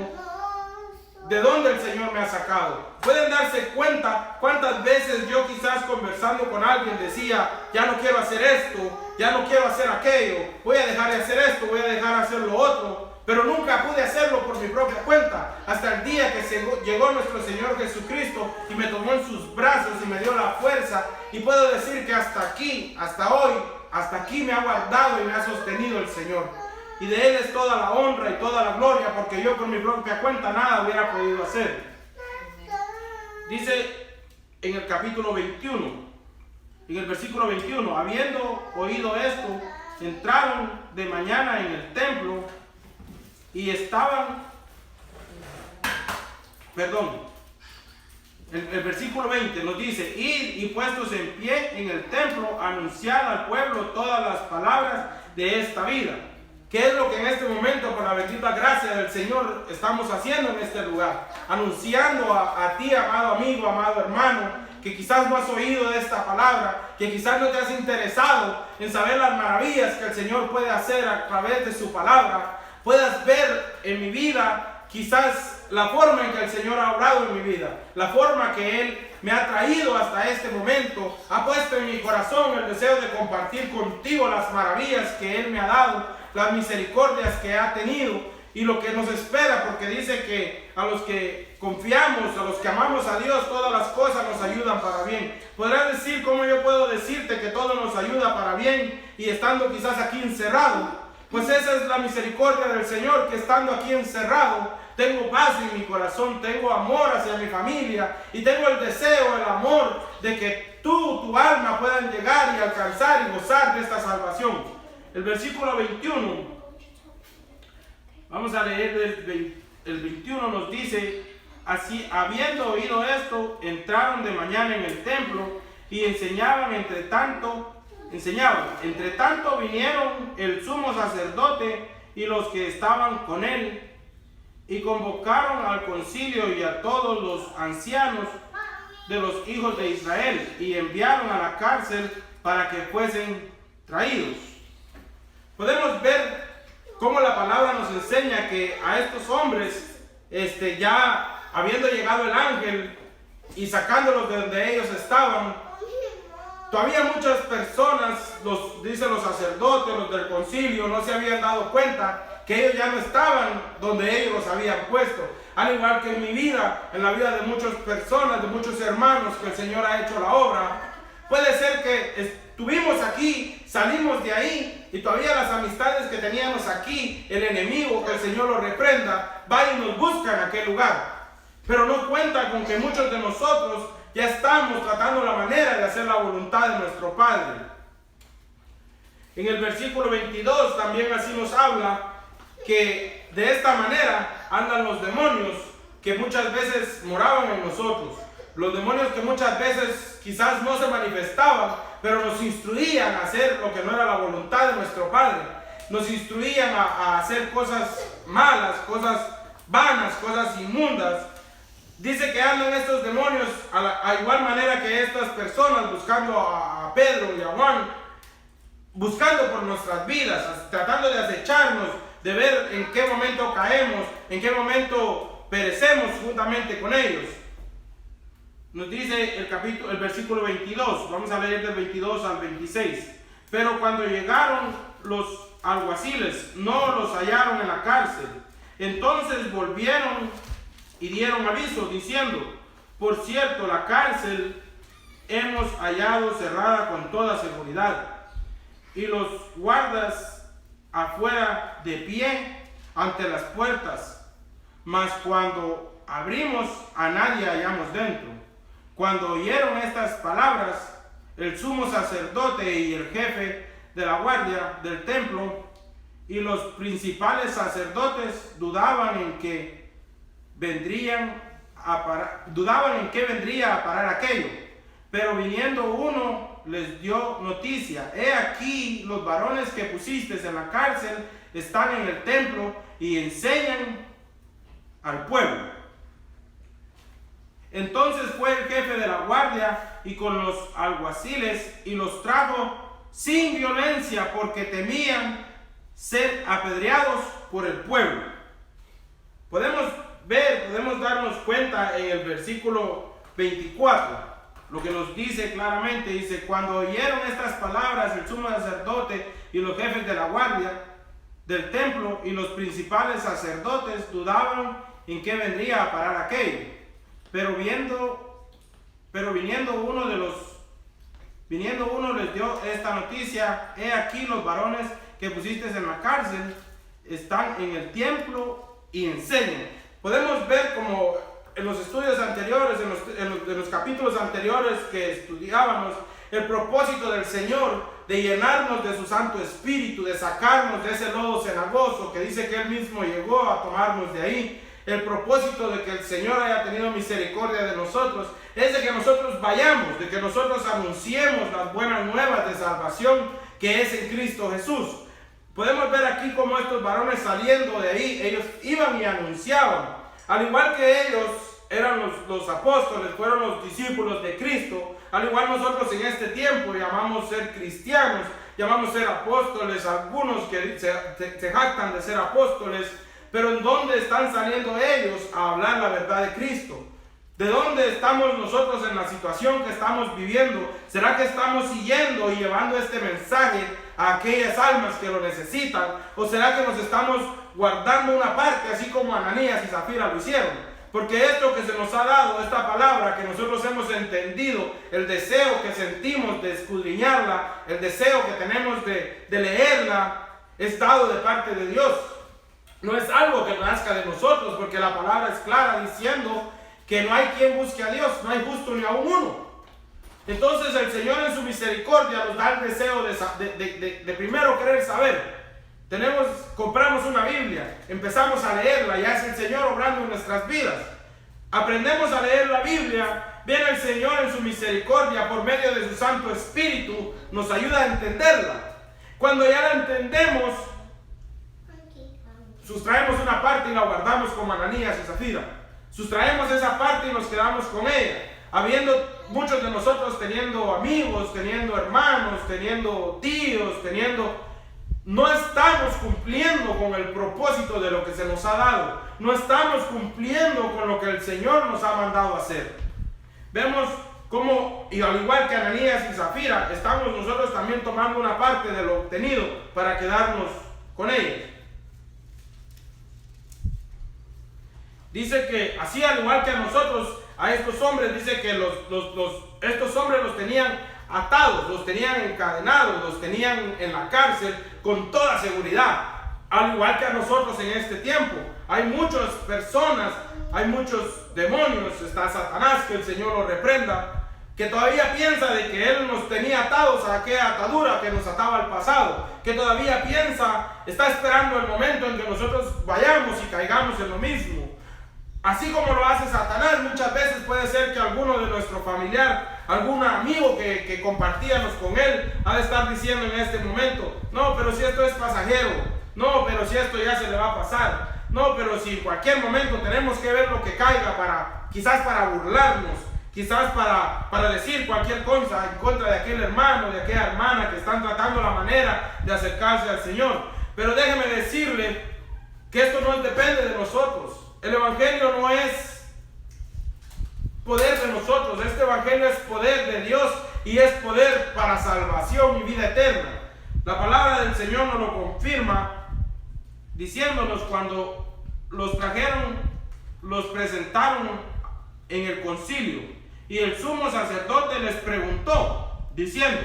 de dónde el Señor me ha sacado. Pueden darse cuenta cuántas veces yo quizás conversando con alguien decía: ya no quiero hacer esto, ya no quiero hacer aquello, voy a dejar de hacer esto, voy a dejar de hacer lo otro. Pero nunca pude hacerlo por mi propia cuenta, hasta el día que llegó nuestro Señor Jesucristo y me tomó en sus brazos y me dio la fuerza. Y puedo decir que hasta aquí, hasta hoy, hasta aquí me ha guardado y me ha sostenido el Señor. Y de Él es toda la honra y toda la gloria, porque yo por mi propia cuenta nada hubiera podido hacer. Dice en el capítulo 21, en el versículo 21, habiendo oído esto, entraron de mañana en el templo y estaban, el versículo 20 nos dice: id y puestos en pie en el templo, anunciad al pueblo todas las palabras de esta vida. ¿Qué es lo que en este momento, por la bendita gracia del Señor, estamos haciendo en este lugar? Anunciando a ti, amado amigo, amado hermano, que quizás no has oído de esta palabra, que quizás no te has interesado en saber las maravillas que el Señor puede hacer a través de su palabra. Puedas ver en mi vida quizás la forma en que el Señor ha obrado en mi vida, la forma que Él me ha traído hasta este momento, ha puesto en mi corazón el deseo de compartir contigo las maravillas que Él me ha dado, las misericordias que ha tenido y lo que nos espera, porque dice que a los que confiamos, a los que amamos a Dios, todas las cosas nos ayudan para bien. Podrás decir: ¿cómo yo puedo decirte que todo nos ayuda para bien y estando quizás aquí encerrado? Pues esa es la misericordia del Señor, que estando aquí encerrado tengo paz en mi corazón, tengo amor hacia mi familia y tengo el deseo, el amor de que tu alma puedan llegar y alcanzar y gozar de esta salvación. El versículo 21, vamos a leer el 21, nos dice: así, habiendo oído esto, entraron de mañana en el templo y enseñaban. Entre tanto vinieron el sumo sacerdote y los que estaban con él, y convocaron al concilio y a todos los ancianos de los hijos de Israel, y enviaron a la cárcel para que fuesen traídos. Podemos ver cómo la palabra nos enseña que a estos hombres, ya habiendo llegado el ángel y sacándolos de donde ellos estaban, todavía muchas personas, dicen los sacerdotes, los del concilio, no se habían dado cuenta que ellos ya no estaban donde ellos los habían puesto. al igual que en mi vida, en la vida de muchas personas, de muchos hermanos que el Señor ha hecho la obra. Puede ser que estuvimos aquí, salimos de ahí y todavía las amistades que teníamos aquí, el enemigo, que el Señor lo reprenda, va y nos busca en aquel lugar. Pero no cuenta con que muchos de nosotros ya estamos tratando la manera de hacer la voluntad de nuestro Padre. En el versículo 22 también así nos habla que de esta manera andan los demonios que muchas veces moraban en nosotros. Los demonios que muchas veces quizás no se manifestaban, pero nos instruían a hacer lo que no era la voluntad de nuestro Padre. Nos instruían a hacer cosas malas, cosas vanas, cosas inmundas. Dice que andan estos demonios a igual manera que estas personas buscando a Pedro y a Juan, buscando por nuestras vidas, tratando de acecharnos, de ver en qué momento caemos, en qué momento perecemos juntamente con ellos. Nos dice el versículo 22, vamos a leer del 22 al 26. Pero cuando llegaron los alguaciles, no los hallaron en la cárcel. Entonces volvieron y dieron aviso, diciendo: por cierto, la cárcel hemos hallado cerrada con toda seguridad, y los guardas afuera de pie ante las puertas. Mas cuando abrimos, a nadie hallamos dentro. Cuando oyeron estas palabras, el sumo sacerdote y el jefe de la guardia del templo y los principales sacerdotes dudaban en qué vendría a parar aquello. Pero viniendo uno les dio noticia: he aquí, los varones que pusiste en la cárcel están en el templo y enseñan al pueblo. Entonces fue el jefe de la guardia y con los alguaciles y los trajo sin violencia, porque temían ser apedreados por el pueblo. Podemos darnos cuenta en el versículo 24, lo que nos dice claramente. Dice: cuando oyeron estas palabras, el sumo sacerdote y los jefes de la guardia del templo y los principales sacerdotes dudaban en qué vendría a parar aquello. Pero viniendo uno les dio esta noticia: he aquí, los varones que pusiste en la cárcel están en el templo y enseñan. Podemos ver como en los estudios anteriores, en los capítulos anteriores que estudiábamos, el propósito del Señor de llenarnos de su Santo Espíritu, de sacarnos de ese lodo cenagoso que dice que Él mismo llegó a tomarnos de ahí. El propósito de que el Señor haya tenido misericordia de nosotros es de que nosotros vayamos, de que nosotros anunciemos las buenas nuevas de salvación que es en Cristo Jesús. Podemos ver aquí cómo estos varones, saliendo de ahí, ellos iban y anunciaban. Al igual que ellos eran los apóstoles, fueron los discípulos de Cristo, al igual nosotros en este tiempo llamamos ser cristianos, llamamos ser apóstoles, algunos que se jactan de ser apóstoles. Pero ¿en dónde están saliendo ellos a hablar la verdad de Cristo? ¿De dónde estamos nosotros en la situación que estamos viviendo? ¿Será que estamos siguiendo y llevando este mensaje a aquellas almas que lo necesitan? ¿O será que nos estamos guardando una parte, así como Ananías y Zafira lo hicieron? Porque esto que se nos ha dado, esta palabra que nosotros hemos entendido, el deseo que sentimos de escudriñarla, el deseo que tenemos de leerla, es dado de parte de Dios. No es algo que nazca de nosotros, porque la palabra es clara diciendo que no hay quien busque a Dios, no hay justo ni aún uno. Entonces el Señor en su misericordia nos da el deseo de primero querer saber. Compramos una Biblia, empezamos a leerla, ya es el Señor obrando en nuestras vidas. Aprendemos a leer la Biblia, viene el Señor en su misericordia por medio de su Santo Espíritu, nos ayuda a entenderla. Cuando ya la entendemos, sustraemos una parte y la guardamos como Ananías y Zafira. Sustraemos esa parte y nos quedamos con ella. Habiendo muchos de nosotros teniendo amigos, teniendo hermanos, teniendo tíos, no estamos cumpliendo con el propósito de lo que se nos ha dado. No estamos cumpliendo con lo que el Señor nos ha mandado a hacer. Vemos cómo, y al igual que Ananías y Zafira, estamos nosotros también tomando una parte de lo obtenido para quedarnos con ellos. Dice que así al igual que a nosotros, a estos hombres, dice que estos hombres los tenían atados, los tenían encadenados, los tenían en la cárcel con toda seguridad. Al igual que a nosotros en este tiempo, hay muchas personas, hay muchos demonios, está Satanás, que el Señor lo reprenda, que todavía piensa de que Él nos tenía atados a aquella atadura que nos ataba al pasado, que todavía piensa, está esperando el momento en que nosotros vayamos y caigamos en lo mismo. Así como lo hace Satanás, muchas veces puede ser que alguno de nuestro familiar, algún amigo que compartíamos con él, ha de estar diciendo en este momento: no, pero si esto es pasajero, no, pero si esto ya se le va a pasar, no, pero si en cualquier momento tenemos que ver lo que caiga quizás para burlarnos, quizás para decir cualquier cosa en contra de aquel hermano, de aquella hermana que están tratando la manera de acercarse al Señor. Pero déjeme decirle que esto no depende de nosotros. El Evangelio no es poder de nosotros, este Evangelio es poder de Dios y es poder para salvación y vida eterna. La palabra del Señor nos lo confirma diciéndonos cuando los trajeron, los presentaron en el concilio y el sumo sacerdote les preguntó diciendo: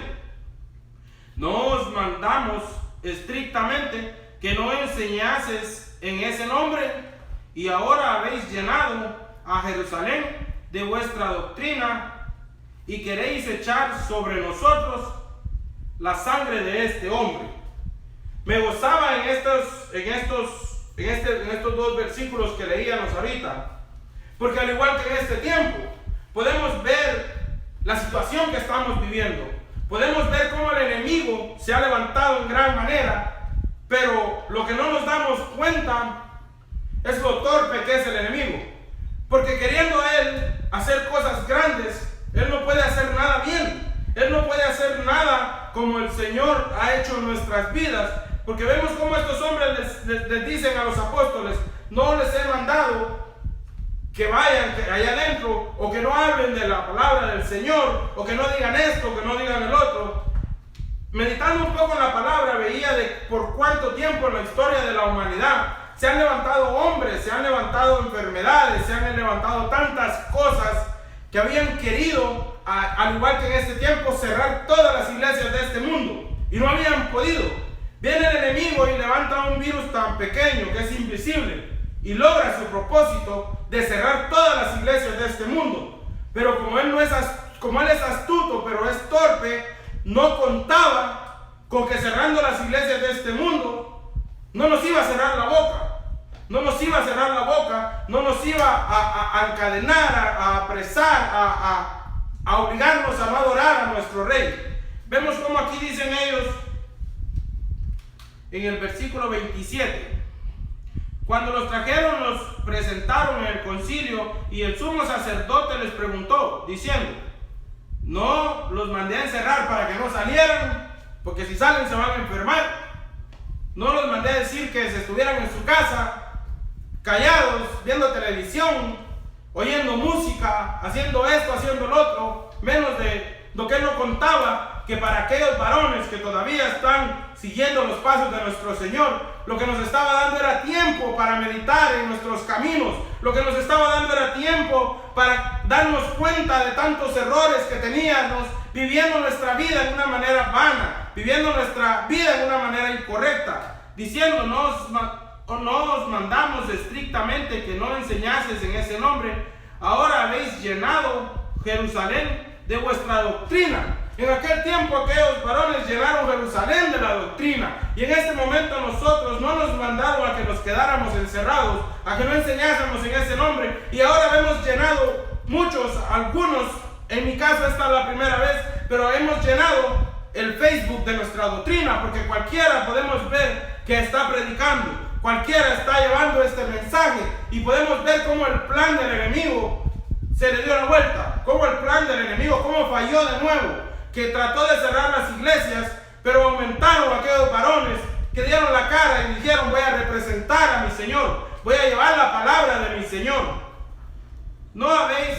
no os mandamos estrictamente que no enseñases en ese nombre, y ahora habéis llenado a Jerusalén de vuestra doctrina y queréis echar sobre nosotros la sangre de este hombre. Me gozaba en estos dos versículos que leíamos ahorita, porque al igual que en este tiempo podemos ver la situación que estamos viviendo, podemos ver cómo el enemigo se ha levantado en gran manera, pero lo que no nos damos cuenta es lo torpe que es el enemigo, porque queriendo él hacer cosas grandes, él no puede hacer nada bien, él no puede hacer nada como el Señor ha hecho en nuestras vidas, porque vemos cómo estos hombres les dicen a los apóstoles: no les he mandado que vayan allá adentro, o que no hablen de la palabra del Señor, o que no digan esto, que no digan el otro. Meditando un poco en la palabra, veía de por cuánto tiempo en la historia de la humanidad se han levantado hombres, se han levantado enfermedades, se han levantado tantas cosas que habían querido, al igual que en este tiempo, cerrar todas las iglesias de este mundo y no habían podido. Viene el enemigo y levanta un virus tan pequeño que es invisible y logra su propósito de cerrar todas las iglesias de este mundo. Pero como él es astuto, pero es torpe, no contaba con que cerrando las iglesias de este mundo no nos iba a cerrar la boca. No nos iba a cerrar la boca, no nos iba a encadenar, a apresar, a obligarnos a no adorar a nuestro Rey. Vemos como aquí dicen ellos en el versículo 27. Cuando los trajeron, los presentaron en el concilio y el sumo sacerdote les preguntó, diciendo: no los mandé a encerrar para que no salieran, porque si salen se van a enfermar. No los mandé a decir que se estuvieran en su casa, callados, viendo televisión, oyendo música, haciendo esto, haciendo lo otro, menos de lo que él no contaba, que para aquellos varones que todavía están siguiendo los pasos de nuestro Señor, lo que nos estaba dando era tiempo para meditar en nuestros caminos, lo que nos estaba dando era tiempo para darnos cuenta de tantos errores que teníamos, viviendo nuestra vida de una manera vana, viviendo nuestra vida de una manera incorrecta, diciendo: no os mandamos estrictamente que no enseñases en ese nombre, ahora habéis llenado Jerusalén de vuestra doctrina. En aquel tiempo aquellos varones llenaron Jerusalén de la doctrina, y en este momento nosotros no nos mandaron a que nos quedáramos encerrados, a que no enseñásemos en ese nombre, y ahora hemos llenado muchos, algunos, en mi caso esta es la primera vez, pero hemos llenado el Facebook de nuestra doctrina, porque cualquiera podemos ver que está predicando, cualquiera está llevando este mensaje, y podemos ver cómo el plan del enemigo se le dio la vuelta, cómo el plan del enemigo, cómo falló de nuevo, que trató de cerrar las iglesias, pero aumentaron aquellos varones que dieron la cara y dijeron: voy a representar a mi Señor, voy a llevar la palabra de mi Señor. No habéis,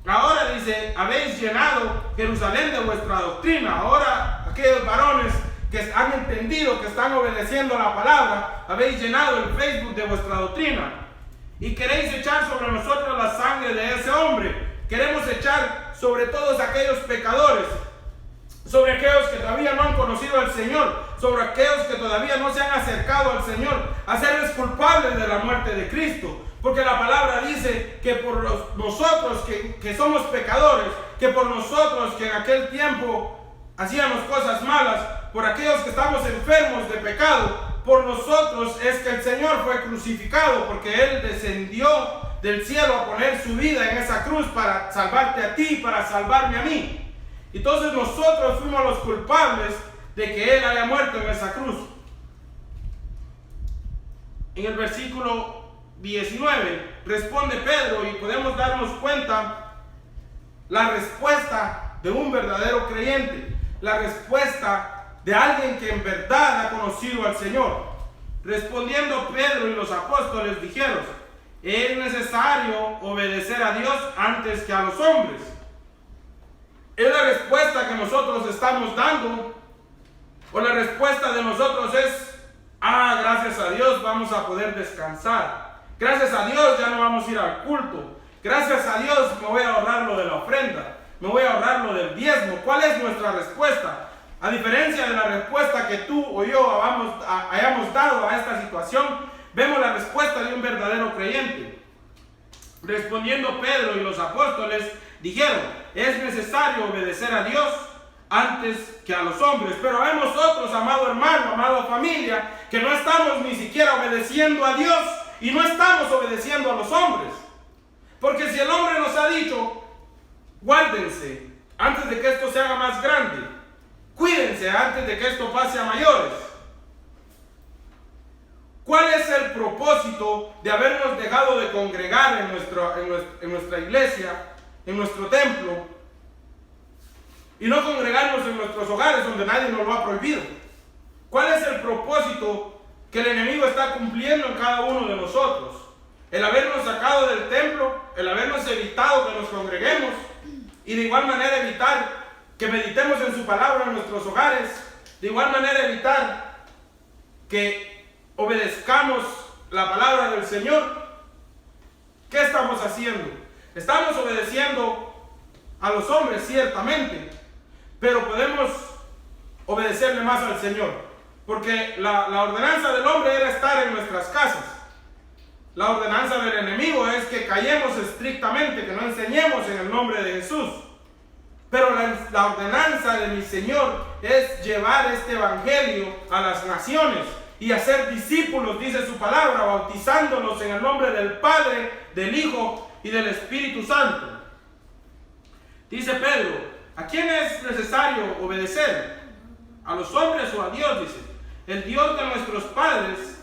ahora dice, habéis llenado Jerusalén de vuestra doctrina. Ahora aquellos varones que han entendido, que están obedeciendo la palabra, habéis llenado el Facebook de vuestra doctrina. Y queréis echar sobre nosotros la sangre de ese hombre. Queremos echar sobre todos aquellos pecadores, sobre aquellos que todavía no han conocido al Señor, sobre aquellos que todavía no se han acercado al Señor, hacerles culpables de la muerte de Cristo. Porque la palabra dice que por nosotros que somos pecadores, que por nosotros que en aquel tiempo hacíamos cosas malas, por aquellos que estamos enfermos de pecado, por nosotros es que el Señor fue crucificado, porque Él descendió del cielo a poner su vida en esa cruz para salvarte a ti, para salvarme a mí. Entonces nosotros fuimos los culpables de que Él haya muerto en esa cruz. En el versículo 19 responde Pedro y podemos darnos cuenta la respuesta de un verdadero creyente, la respuesta de alguien que en verdad ha conocido al Señor. Respondiendo Pedro y los apóstoles dijeron: es necesario obedecer a Dios antes que a los hombres. Es la respuesta que nosotros estamos dando, o la respuesta de nosotros es: gracias a Dios vamos a poder descansar. Gracias a Dios ya no vamos a ir al culto. Gracias a Dios me voy a ahorrar lo de la ofrenda. Me voy a ahorrar lo del diezmo. ¿Cuál es nuestra respuesta? A diferencia de la respuesta que tú o yo hayamos dado a esta situación, vemos la respuesta de un verdadero creyente. Respondiendo Pedro y los apóstoles dijeron: es necesario obedecer a Dios antes que a los hombres. Pero vemos otros, amado hermano, amado familia, que no estamos ni siquiera obedeciendo a Dios y no estamos obedeciendo a los hombres. Porque si el hombre nos ha dicho: guárdense antes de que esto se haga más grande, cuídense antes de que esto pase a mayores. ¿Cuál es el propósito de habernos dejado de congregar en nuestra iglesia, en nuestro templo, y no congregarnos en nuestros hogares donde nadie nos lo ha prohibido? ¿Cuál es el propósito que el enemigo está cumpliendo en cada uno de nosotros? El habernos sacado del templo, el habernos evitado que nos congreguemos, y de igual manera evitar que meditemos en su palabra en nuestros hogares, de igual manera evitar que obedezcamos la palabra del Señor. ¿Qué estamos haciendo? Estamos obedeciendo a los hombres, ciertamente, pero podemos obedecerle más al Señor, porque la ordenanza del hombre era estar en nuestras casas. La ordenanza del enemigo es que callemos estrictamente, que no enseñemos en el nombre de Jesús. Pero la ordenanza de mi Señor es llevar este evangelio a las naciones y hacer discípulos, dice su palabra, bautizándolos en el nombre del Padre, del Hijo y del Espíritu Santo. Dice Pedro: ¿a quién es necesario obedecer? ¿A los hombres o a Dios? Dice: el Dios de nuestros padres,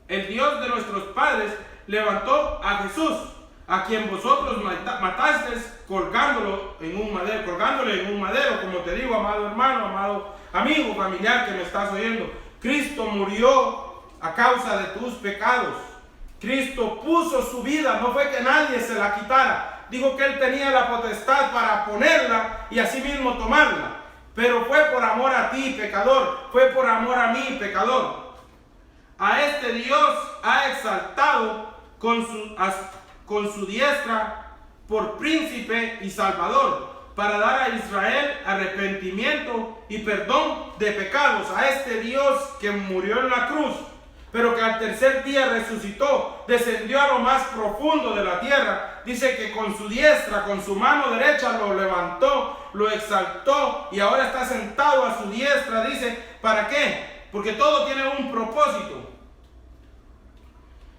el Dios de nuestros padres levantó a Jesús, a quien vosotros matasteis colgándole en un madero, como te digo, amado hermano, amado amigo, familiar que me estás oyendo. Cristo murió a causa de tus pecados. Cristo puso su vida, no fue que nadie se la quitara. Dijo que Él tenía la potestad para ponerla y asimismo tomarla. Pero fue por amor a ti, pecador. Fue por amor a mí, pecador. A este Dios ha exaltado con su diestra por príncipe y salvador, para dar a Israel arrepentimiento y perdón de pecados. A este Dios que murió en la cruz, pero que al tercer día resucitó, descendió a lo más profundo de la tierra. Dice que con su diestra, con su mano derecha lo levantó, lo exaltó y ahora está sentado a su diestra. Dice, ¿para qué? Porque todo tiene un propósito.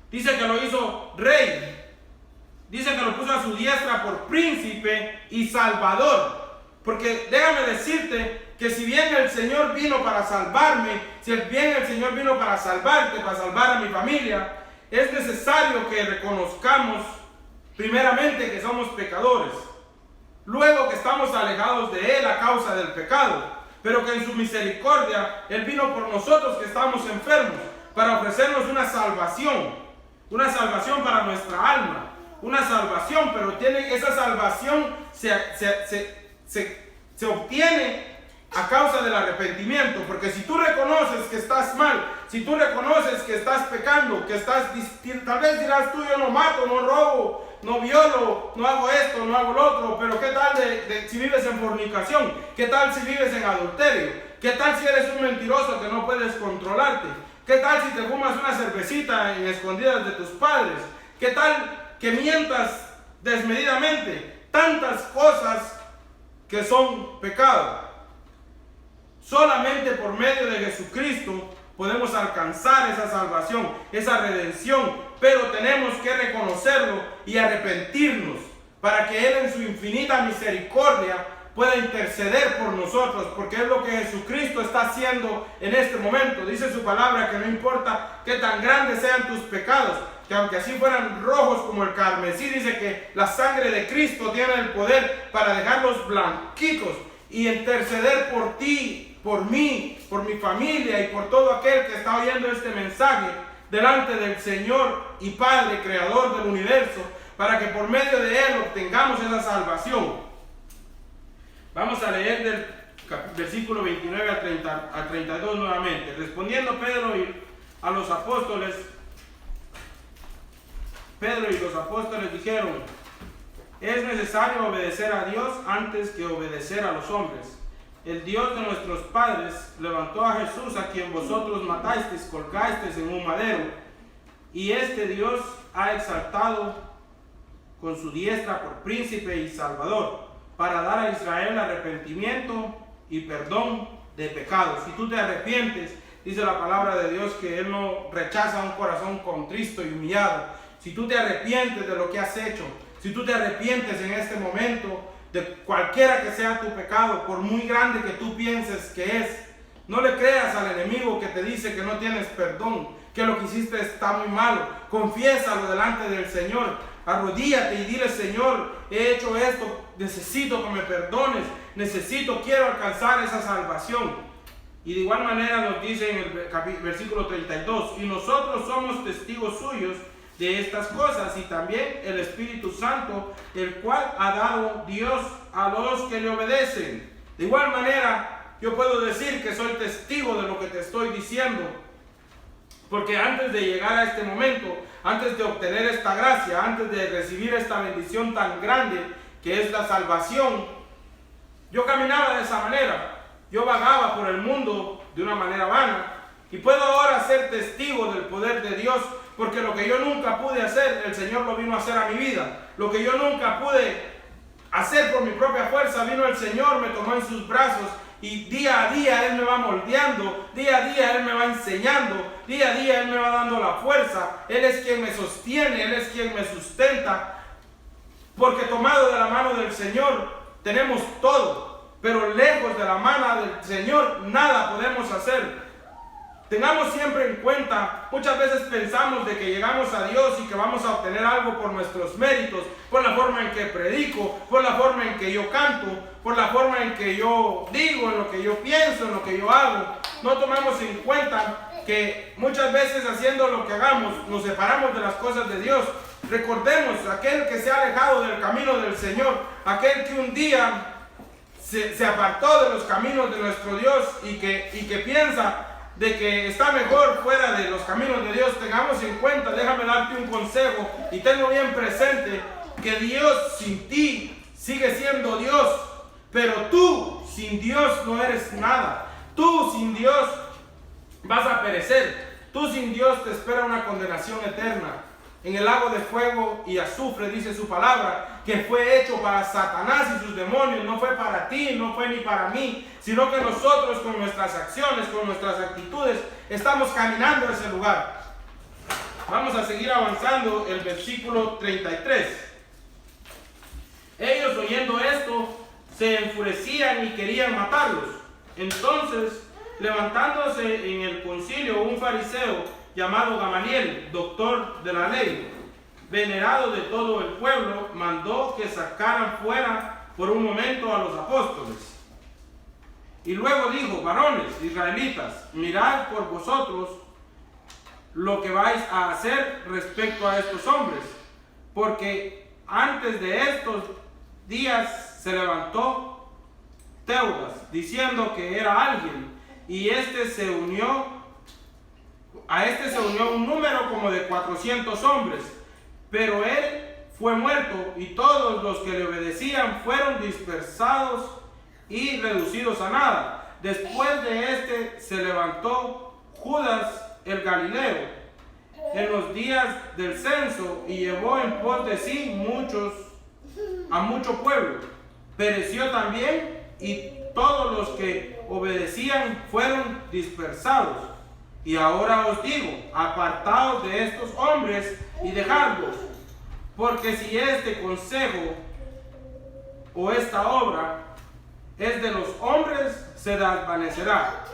Dice que lo hizo rey. Dice que lo puso a su diestra por príncipe y salvador. Porque déjame decirte que si bien el Señor vino para salvarme, si bien el Señor vino para salvarte, para salvar a mi familia, es necesario que reconozcamos primeramente que somos pecadores. Luego que estamos alejados de Él a causa del pecado. Pero que en su misericordia Él vino por nosotros que estamos enfermos, para ofrecernos una salvación para nuestra alma. Una salvación, pero esa salvación se obtiene a causa del arrepentimiento. Porque si tú reconoces que estás mal, si tú reconoces que estás pecando, que tal vez dirás tú: yo no mato, no robo, no violo, no hago esto, no hago lo otro. Pero ¿qué tal si vives en fornicación? ¿Qué tal si vives en adulterio? ¿Qué tal si eres un mentiroso que no puedes controlarte? ¿Qué tal si te fumas una cervecita en escondidas de tus padres? ¿Qué tal que mientas desmedidamente? Tantas cosas que son pecado. Solamente por medio de Jesucristo podemos alcanzar esa salvación, esa redención, pero tenemos que reconocerlo y arrepentirnos para que Él en su infinita misericordia pueda interceder por nosotros, porque es lo que Jesucristo está haciendo en este momento. Dice su palabra que no importa qué tan grandes sean tus pecados, que aunque así fueran rojos como el carmesí, dice que la sangre de Cristo tiene el poder para dejarlos blanquitos y interceder por ti, por mí, por mi familia y por todo aquel que está oyendo este mensaje delante del Señor y Padre, Creador del universo, para que por medio de Él obtengamos esa salvación. Vamos a leer del versículo 29 al 32 nuevamente. Respondiendo Pedro y los apóstoles dijeron: es necesario obedecer a Dios antes que obedecer a los hombres. El Dios de nuestros padres levantó a Jesús, a quien vosotros matasteis, colgasteis en un madero, y este Dios ha exaltado con su diestra por príncipe y salvador, para dar a Israel arrepentimiento y perdón de pecados. Si tú te arrepientes, dice la palabra de Dios que Él no rechaza un corazón contristo y humillado. Si tú te arrepientes de lo que has hecho, si tú te arrepientes en este momento de cualquiera que sea tu pecado, por muy grande que tú pienses que es, no le creas al enemigo que te dice que no tienes perdón, que lo que hiciste está muy malo. Confiésalo delante del Señor. Arrodíllate y dile: Señor, he hecho esto, necesito que me perdones, quiero alcanzar esa salvación. Y de igual manera nos dice en el versículo 32: y nosotros somos testigos suyos de estas cosas, y también el Espíritu Santo, el cual ha dado Dios a los que le obedecen. De igual manera, yo puedo decir que soy testigo de lo que te estoy diciendo, porque antes de llegar a este momento, antes de obtener esta gracia, antes de recibir esta bendición tan grande que es la salvación, yo caminaba de esa manera. Yo vagaba por el mundo de una manera vana, y puedo ahora ser testigo del poder de Dios, porque lo que yo nunca pude hacer, el Señor lo vino a hacer a mi vida. Lo que yo nunca pude hacer por mi propia fuerza, vino el Señor, me tomó en sus brazos, y día a día Él me va moldeando, día a día Él me va enseñando, día a día Él me va dando la fuerza. Él es quien me sostiene, Él es quien me sustenta, porque tomado de la mano del Señor tenemos todo, pero lejos de la mano del Señor nada podemos hacer. Tengamos siempre en cuenta, muchas veces pensamos de que llegamos a Dios y que vamos a obtener algo por nuestros méritos, por la forma en que predico, por la forma en que yo canto, por la forma en que yo digo, en lo que yo pienso, en lo que yo hago. No tomamos en cuenta que muchas veces haciendo lo que hagamos nos separamos de las cosas de Dios. Recordemos, aquel que se ha alejado del camino del Señor, aquel que un día se apartó de los caminos de nuestro Dios y que piensa de que está mejor fuera de los caminos de Dios, tengamos en cuenta, déjame darte un consejo y tengo bien presente que Dios sin ti sigue siendo Dios, pero tú sin Dios no eres nada. Tú sin Dios vas a perecer. Tú sin Dios te espera una condenación eterna en el lago de fuego y azufre, dice su palabra, que fue hecho para Satanás y sus demonios. No fue para ti, no fue ni para mí, sino que nosotros con nuestras acciones, con nuestras actitudes, estamos caminando a ese lugar. Vamos a seguir avanzando el versículo 33. Ellos, oyendo esto, se enfurecían y querían matarlos. Entonces, levantándose en el concilio un fariseo llamado Gamaliel, doctor de la ley, venerado de todo el pueblo, mandó que sacaran fuera por un momento a los apóstoles. Y luego dijo: varones israelitas, mirad por vosotros lo que vais a hacer respecto a estos hombres, porque antes de estos días se levantó Teudas, diciendo que era alguien, y a este se unió un número como de 400 hombres, pero él fue muerto, y todos los que le obedecían fueron dispersados y reducidos a nada. Después de este se levantó Judas el Galileo en los días del censo y llevó en pos de sí a mucho pueblo. Pereció también, y todos los que obedecían fueron dispersados. Y ahora os digo, apartaos de estos hombres y dejadlos, porque si este consejo o esta obra es de los hombres, se desvanecerá.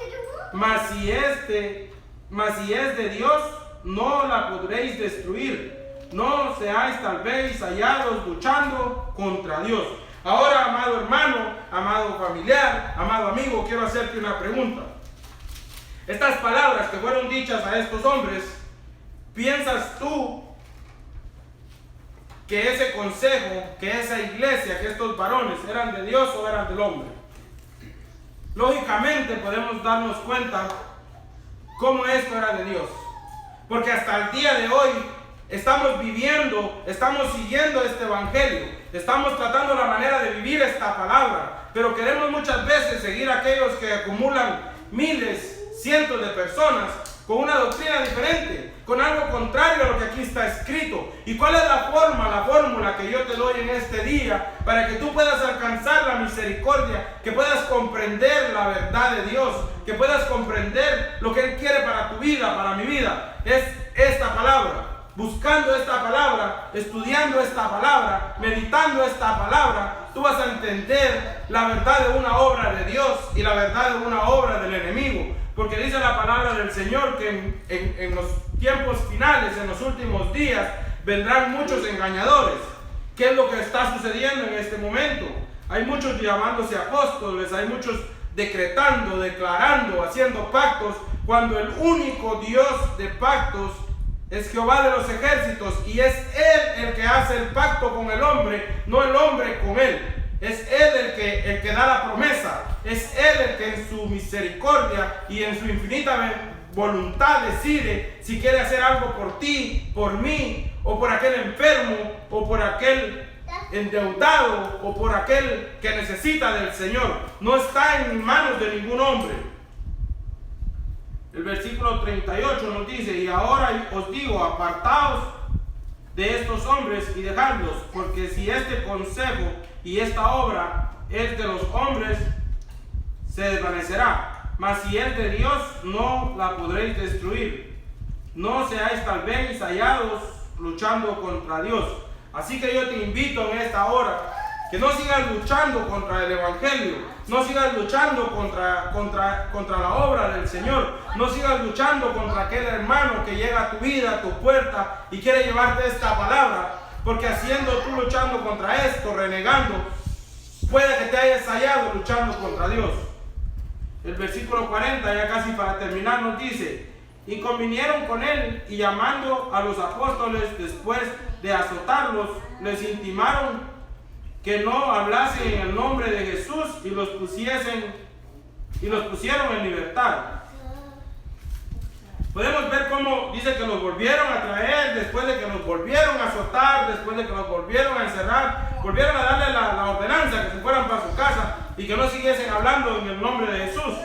Mas si es de Dios, no la podréis destruir. No seáis tal vez hallados luchando contra Dios. Ahora, amado hermano, amado familiar, amado amigo, quiero hacerte una pregunta. Estas palabras que fueron dichas a estos hombres, ¿piensas tú que ese consejo, que esa iglesia, que estos varones eran de Dios o eran del hombre? Lógicamente podemos darnos cuenta cómo esto era de Dios, porque hasta el día de hoy estamos viviendo, estamos siguiendo este evangelio, estamos tratando la manera de vivir esta palabra, pero queremos muchas veces seguir a aquellos que acumulan miles, cientos de personas con una doctrina diferente, con algo contrario a lo que aquí está escrito. ¿Y cuál es la fórmula que yo te doy en este día para que tú puedas alcanzar la misericordia, que puedas comprender la verdad de Dios, que puedas comprender lo que Él quiere para tu vida, para mi vida? Es esta palabra. Buscando esta palabra, estudiando esta palabra, meditando esta palabra, tú vas a entender la verdad de una obra de Dios y la verdad de una obra del enemigo. Porque dice la palabra del Señor que en los tiempos finales, en los últimos días, vendrán muchos engañadores. ¿Qué es lo que está sucediendo en este momento? Hay muchos llamándose apóstoles, hay muchos decretando, declarando, haciendo pactos, cuando el único Dios de pactos es Jehová de los ejércitos, y es Él el que hace el pacto con el hombre, no el hombre con Él. Es Él el que da la promesa, es Él el que en su misericordia y en su infinita voluntad decide si quiere hacer algo por ti, por mí, o por aquel enfermo, o por aquel endeudado, o por aquel que necesita del Señor. No está en manos de ningún hombre. El versículo 38 nos dice: y ahora os digo, apartaos de estos hombres y dejadlos, porque si este consejo y esta obra es de los hombres, se desvanecerá. Mas si es de Dios, no la podréis destruir. No seáis tal vez hallados luchando contra Dios. Así que yo te invito en esta hora que no sigas luchando contra el evangelio, no sigas luchando contra la obra del Señor, no sigas luchando contra aquel hermano que llega a tu vida, a tu puerta y quiere llevarte esta palabra, porque haciendo tú luchando contra esto, renegando, puede que te hayas hallado luchando contra Dios. El versículo 40, ya casi para terminar, nos dice: y convinieron con él, y llamando a los apóstoles después de azotarlos, les intimaron que no hablasen en el nombre de Jesús, y los pusieron en libertad. Podemos ver cómo dice que los volvieron a traer, después de que los volvieron a azotar, después de que los volvieron a encerrar, volvieron a darle la ordenanza que se fueran para su casa y que no siguiesen hablando en el nombre de Jesús.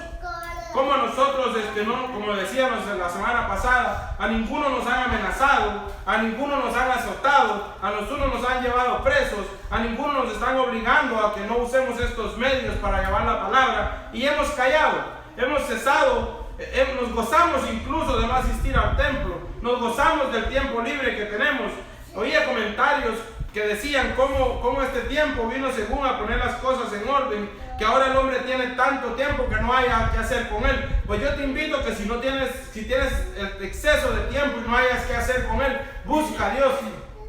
Como nosotros, como decíamos la semana pasada, a ninguno nos han amenazado, a ninguno nos han azotado, a nosotros nos han llevado presos, a ninguno nos están obligando a que no usemos estos medios para llevar la palabra, y hemos callado, hemos cesado, nos gozamos incluso de no asistir al templo, nos gozamos del tiempo libre que tenemos. Oía comentarios que decían cómo este tiempo vino según a poner las cosas en orden, que ahora el hombre tiene tanto tiempo que no haya que hacer con él. Pues yo te invito que si tienes el exceso de tiempo y no hayas que hacer con él, busca a Dios,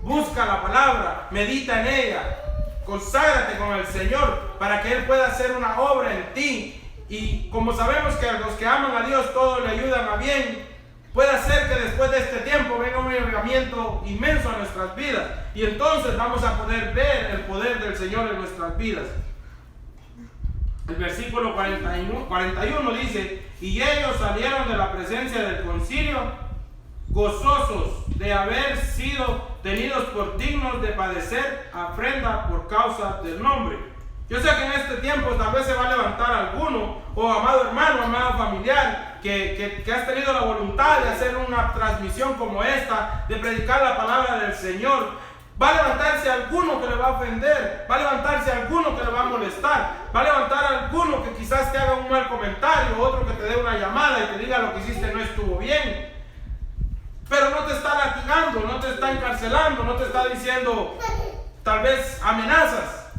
busca la palabra, medita en ella, conságrate con el Señor para que Él pueda hacer una obra en ti. Y como sabemos que a los que aman a Dios todo le ayudan a bien, puede ser que después de este tiempo venga un avivamiento inmenso a nuestras vidas, y entonces vamos a poder ver el poder del Señor en nuestras vidas. El versículo 41 dice: y ellos salieron de la presencia del concilio gozosos de haber sido tenidos por dignos de padecer afrenta por causa del nombre. Yo sé que en este tiempo tal vez se va a levantar alguno, amado hermano, amado familiar, que has tenido la voluntad de hacer una transmisión como esta, de predicar la palabra del Señor. Va a levantarse alguno que le va a ofender, va a levantarse alguno que le va a molestar, va a levantar alguno que quizás te haga un mal comentario, otro que te dé una llamada y te diga lo que hiciste no estuvo bien. Pero no te está latigando, no te está encarcelando, no te está diciendo tal vez amenazas.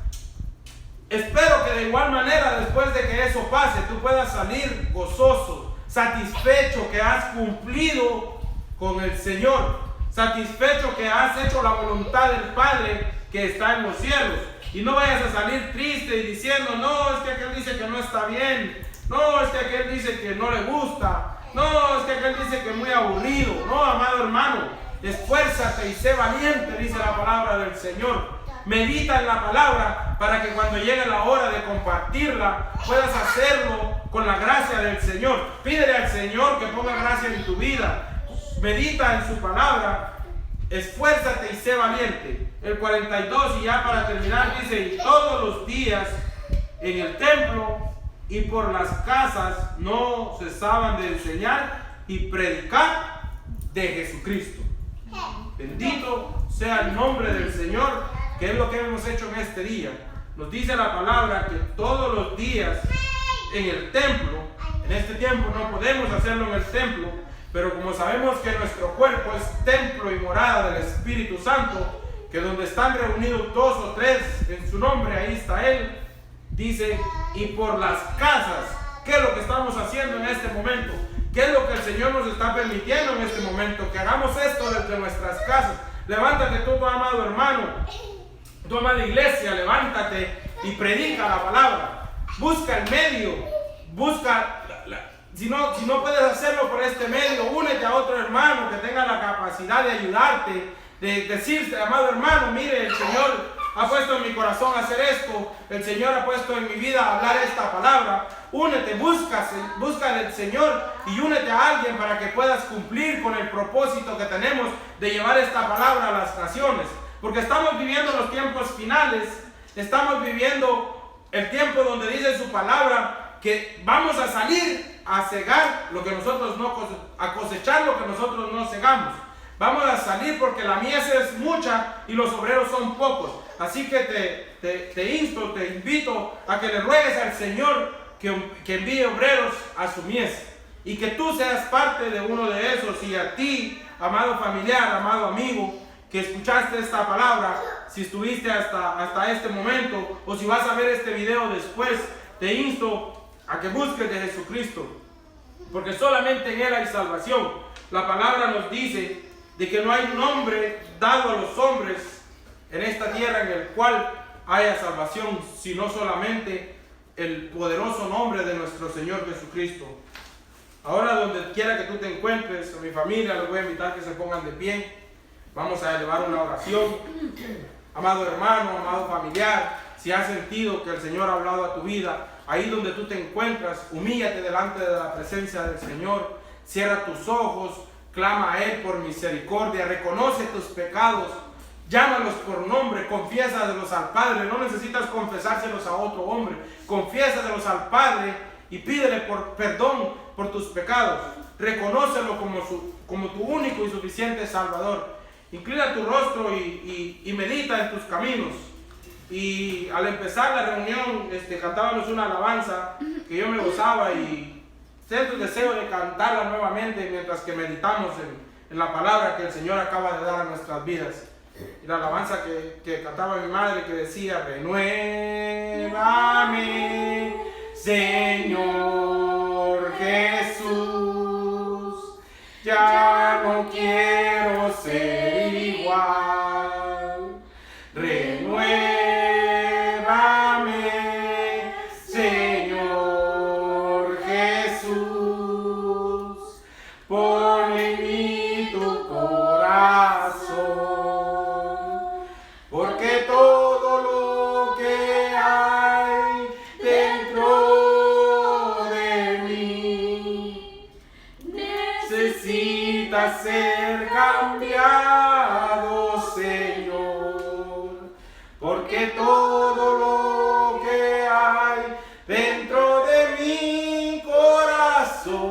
Espero que de igual manera, después de que eso pase, tú puedas salir gozoso, satisfecho que has cumplido con el Señor, satisfecho que has hecho la voluntad del Padre que está en los cielos. Y no vayas a salir triste y diciendo: no, es que aquel dice que no está bien, no, es que aquel dice que no le gusta, no, es que aquel dice que es muy aburrido. No, amado hermano, esfuérzate y sé valiente, dice la palabra del Señor. Medita en la palabra para que cuando llegue la hora de compartirla puedas hacerlo con la gracia del Señor. Pídele al Señor que ponga gracia en tu vida. Medita en su palabra, esfuérzate y sé valiente. El 42, y ya para terminar, dice: y todos los días en el templo y por las casas no cesaban de enseñar y predicar de Jesucristo. Bendito sea el nombre del Señor, que es lo que hemos hecho en este día. Nos dice la palabra que todos los días en el templo, en este tiempo no podemos hacerlo en el templo, pero como sabemos que nuestro cuerpo es templo y morada del Espíritu Santo, que donde están reunidos 2 o 3 en su nombre, ahí está Él. Dice: y por las casas. ¿Qué es lo que estamos haciendo en este momento? ¿Qué es lo que el Señor nos está permitiendo en este momento? Que hagamos esto desde nuestras casas. Levántate tú, tu amado hermano, tu amada iglesia, levántate y predica la palabra. Busca el medio, busca... Si no puedes hacerlo por este medio, únete a otro hermano que tenga la capacidad de ayudarte, de decirte: amado hermano, mire, el Señor ha puesto en mi corazón hacer esto, el Señor ha puesto en mi vida hablar esta palabra. Únete, busca del Señor y únete a alguien para que puedas cumplir con el propósito que tenemos de llevar esta palabra a las naciones. Porque estamos viviendo los tiempos finales, estamos viviendo el tiempo donde dice su palabra que vamos a salir a cegar lo que nosotros no a cosechar lo que nosotros no segamos. Vamos a salir porque la mies es mucha y los obreros son pocos. Así que te invito a que le ruegues al Señor que envíe obreros a su mies y que tú seas parte de uno de esos. Y a ti, amado familiar, amado amigo, que escuchaste esta palabra, si estuviste hasta este momento o si vas a ver este video después, te insto a que busques de Jesucristo, porque solamente en Él hay salvación. La palabra nos dice de que no hay nombre dado a los hombres en esta tierra en el cual haya salvación, sino solamente el poderoso nombre de nuestro Señor Jesucristo. Ahora, donde quiera que tú te encuentres, a mi familia, les voy a invitar que se pongan de pie. Vamos a elevar una oración. Amado hermano, amado familiar, si has sentido que el Señor ha hablado a tu vida, ahí donde tú te encuentras, humíllate delante de la presencia del Señor. Cierra tus ojos, clama a Él por misericordia, reconoce tus pecados, llámalos por nombre, confiésaselos al Padre. No necesitas confesárselos a otro hombre, confiésaselos al Padre y pídele perdón por tus pecados. Reconócelo como tu único y suficiente Salvador. Inclina tu rostro y medita en tus caminos. Y al empezar la reunión cantábamos una alabanza que yo me gozaba y siento el deseo de cantarla nuevamente mientras que meditamos en la palabra que el Señor acaba de dar a nuestras vidas. Y la alabanza que cantaba mi madre, que decía: renuévame, Señor Jesús, ya no quiero ser igual. Renuévame, Señor Jesús, pon en mí tu corazón, porque todo lo que hay dentro porque todo lo que hay dentro de mi corazón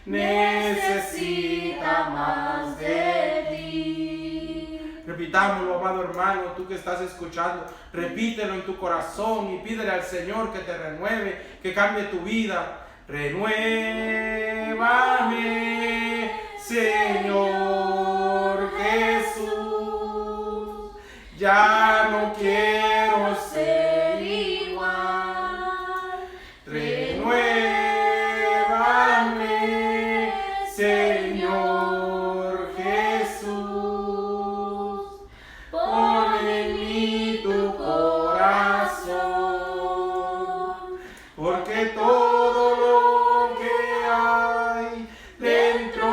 necesita más de ti. Repitámoslo, amado hermano, tú que estás escuchando, repítelo en tu corazón y pídele al Señor que te renueve, que cambie tu vida. Renuévame, Señor Jesús, ya no quiero ser igual. Renuévame, Señor Jesús, pon en mí tu corazón, porque todo lo que hay dentro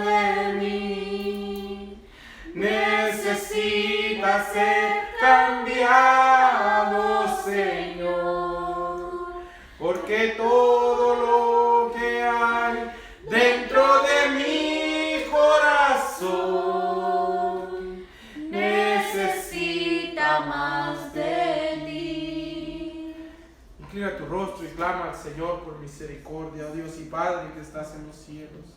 de mí necesita ser cambiado, Señor, porque todo lo que hay dentro de mi corazón necesita más de ti. Inclina tu rostro y clama al Señor por misericordia, oh Dios y Padre que estás en los cielos.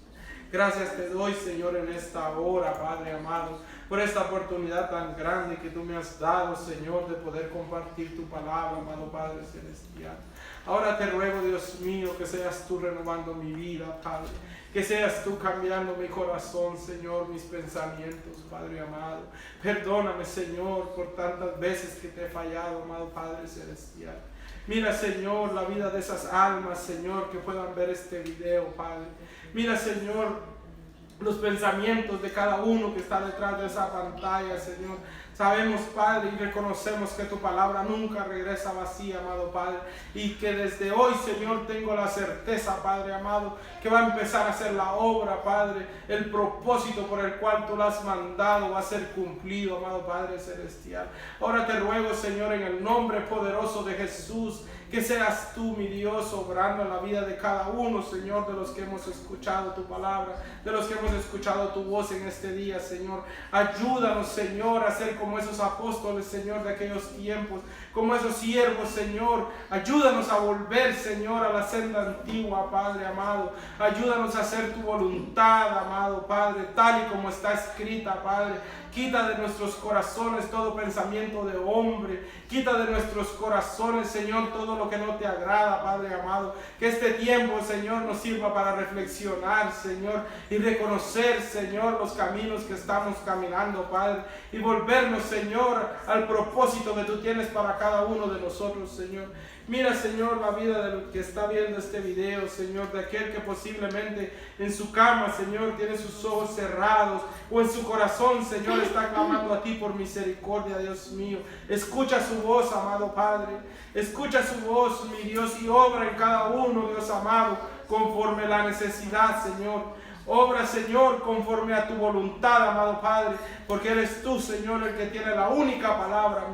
Gracias te doy, Señor, en esta hora, Padre amado, por esta oportunidad tan grande que tú me has dado, Señor, de poder compartir tu palabra, amado Padre celestial. Ahora te ruego, Dios mío, que seas tú renovando mi vida, Padre. Que seas tú cambiando mi corazón, Señor, mis pensamientos, Padre amado. Perdóname, Señor, por tantas veces que te he fallado, amado Padre celestial. Mira, Señor, la vida de esas almas, Señor, que puedan ver este video, Padre. Mira, Señor, los pensamientos de cada uno que está detrás de esa pantalla, Señor. Sabemos, Padre, y reconocemos que tu palabra nunca regresa vacía, amado Padre, y que desde hoy, Señor, tengo la certeza, Padre amado, que va a empezar a hacer la obra, Padre, el propósito por el cual tú la has mandado va a ser cumplido, amado Padre celestial. Ahora te ruego, Señor, en el nombre poderoso de Jesús, que seas tú, mi Dios, obrando en la vida de cada uno, Señor, de los que hemos escuchado tu palabra, de los que hemos escuchado tu voz en este día, Señor. Ayúdanos, Señor, a ser como esos apóstoles, Señor, de aquellos tiempos, como esos siervos, Señor. Ayúdanos a volver, Señor, a la senda antigua, Padre amado. Ayúdanos a hacer tu voluntad, amado Padre, tal y como está escrita, Padre. Quita de nuestros corazones todo pensamiento de hombre. Quita de nuestros corazones, Señor, todo lo que no te agrada, Padre amado. Que este tiempo, Señor, nos sirva para reflexionar, Señor, y reconocer, Señor, los caminos que estamos caminando, Padre. Y volvernos, Señor, al propósito que tú tienes para cada uno de nosotros, Señor. Mira, Señor, la vida del que está viendo este video, Señor, de aquel que posiblemente en su cama, Señor, tiene sus ojos cerrados, o en su corazón, Señor, está clamando a ti por misericordia, Dios mío. Escucha su voz, amado Padre. Escucha su voz, mi Dios, y obra en cada uno, Dios amado, conforme la necesidad, Señor. Obra, Señor, conforme a tu voluntad, amado Padre, porque eres tú, Señor, el que tiene la única palabra,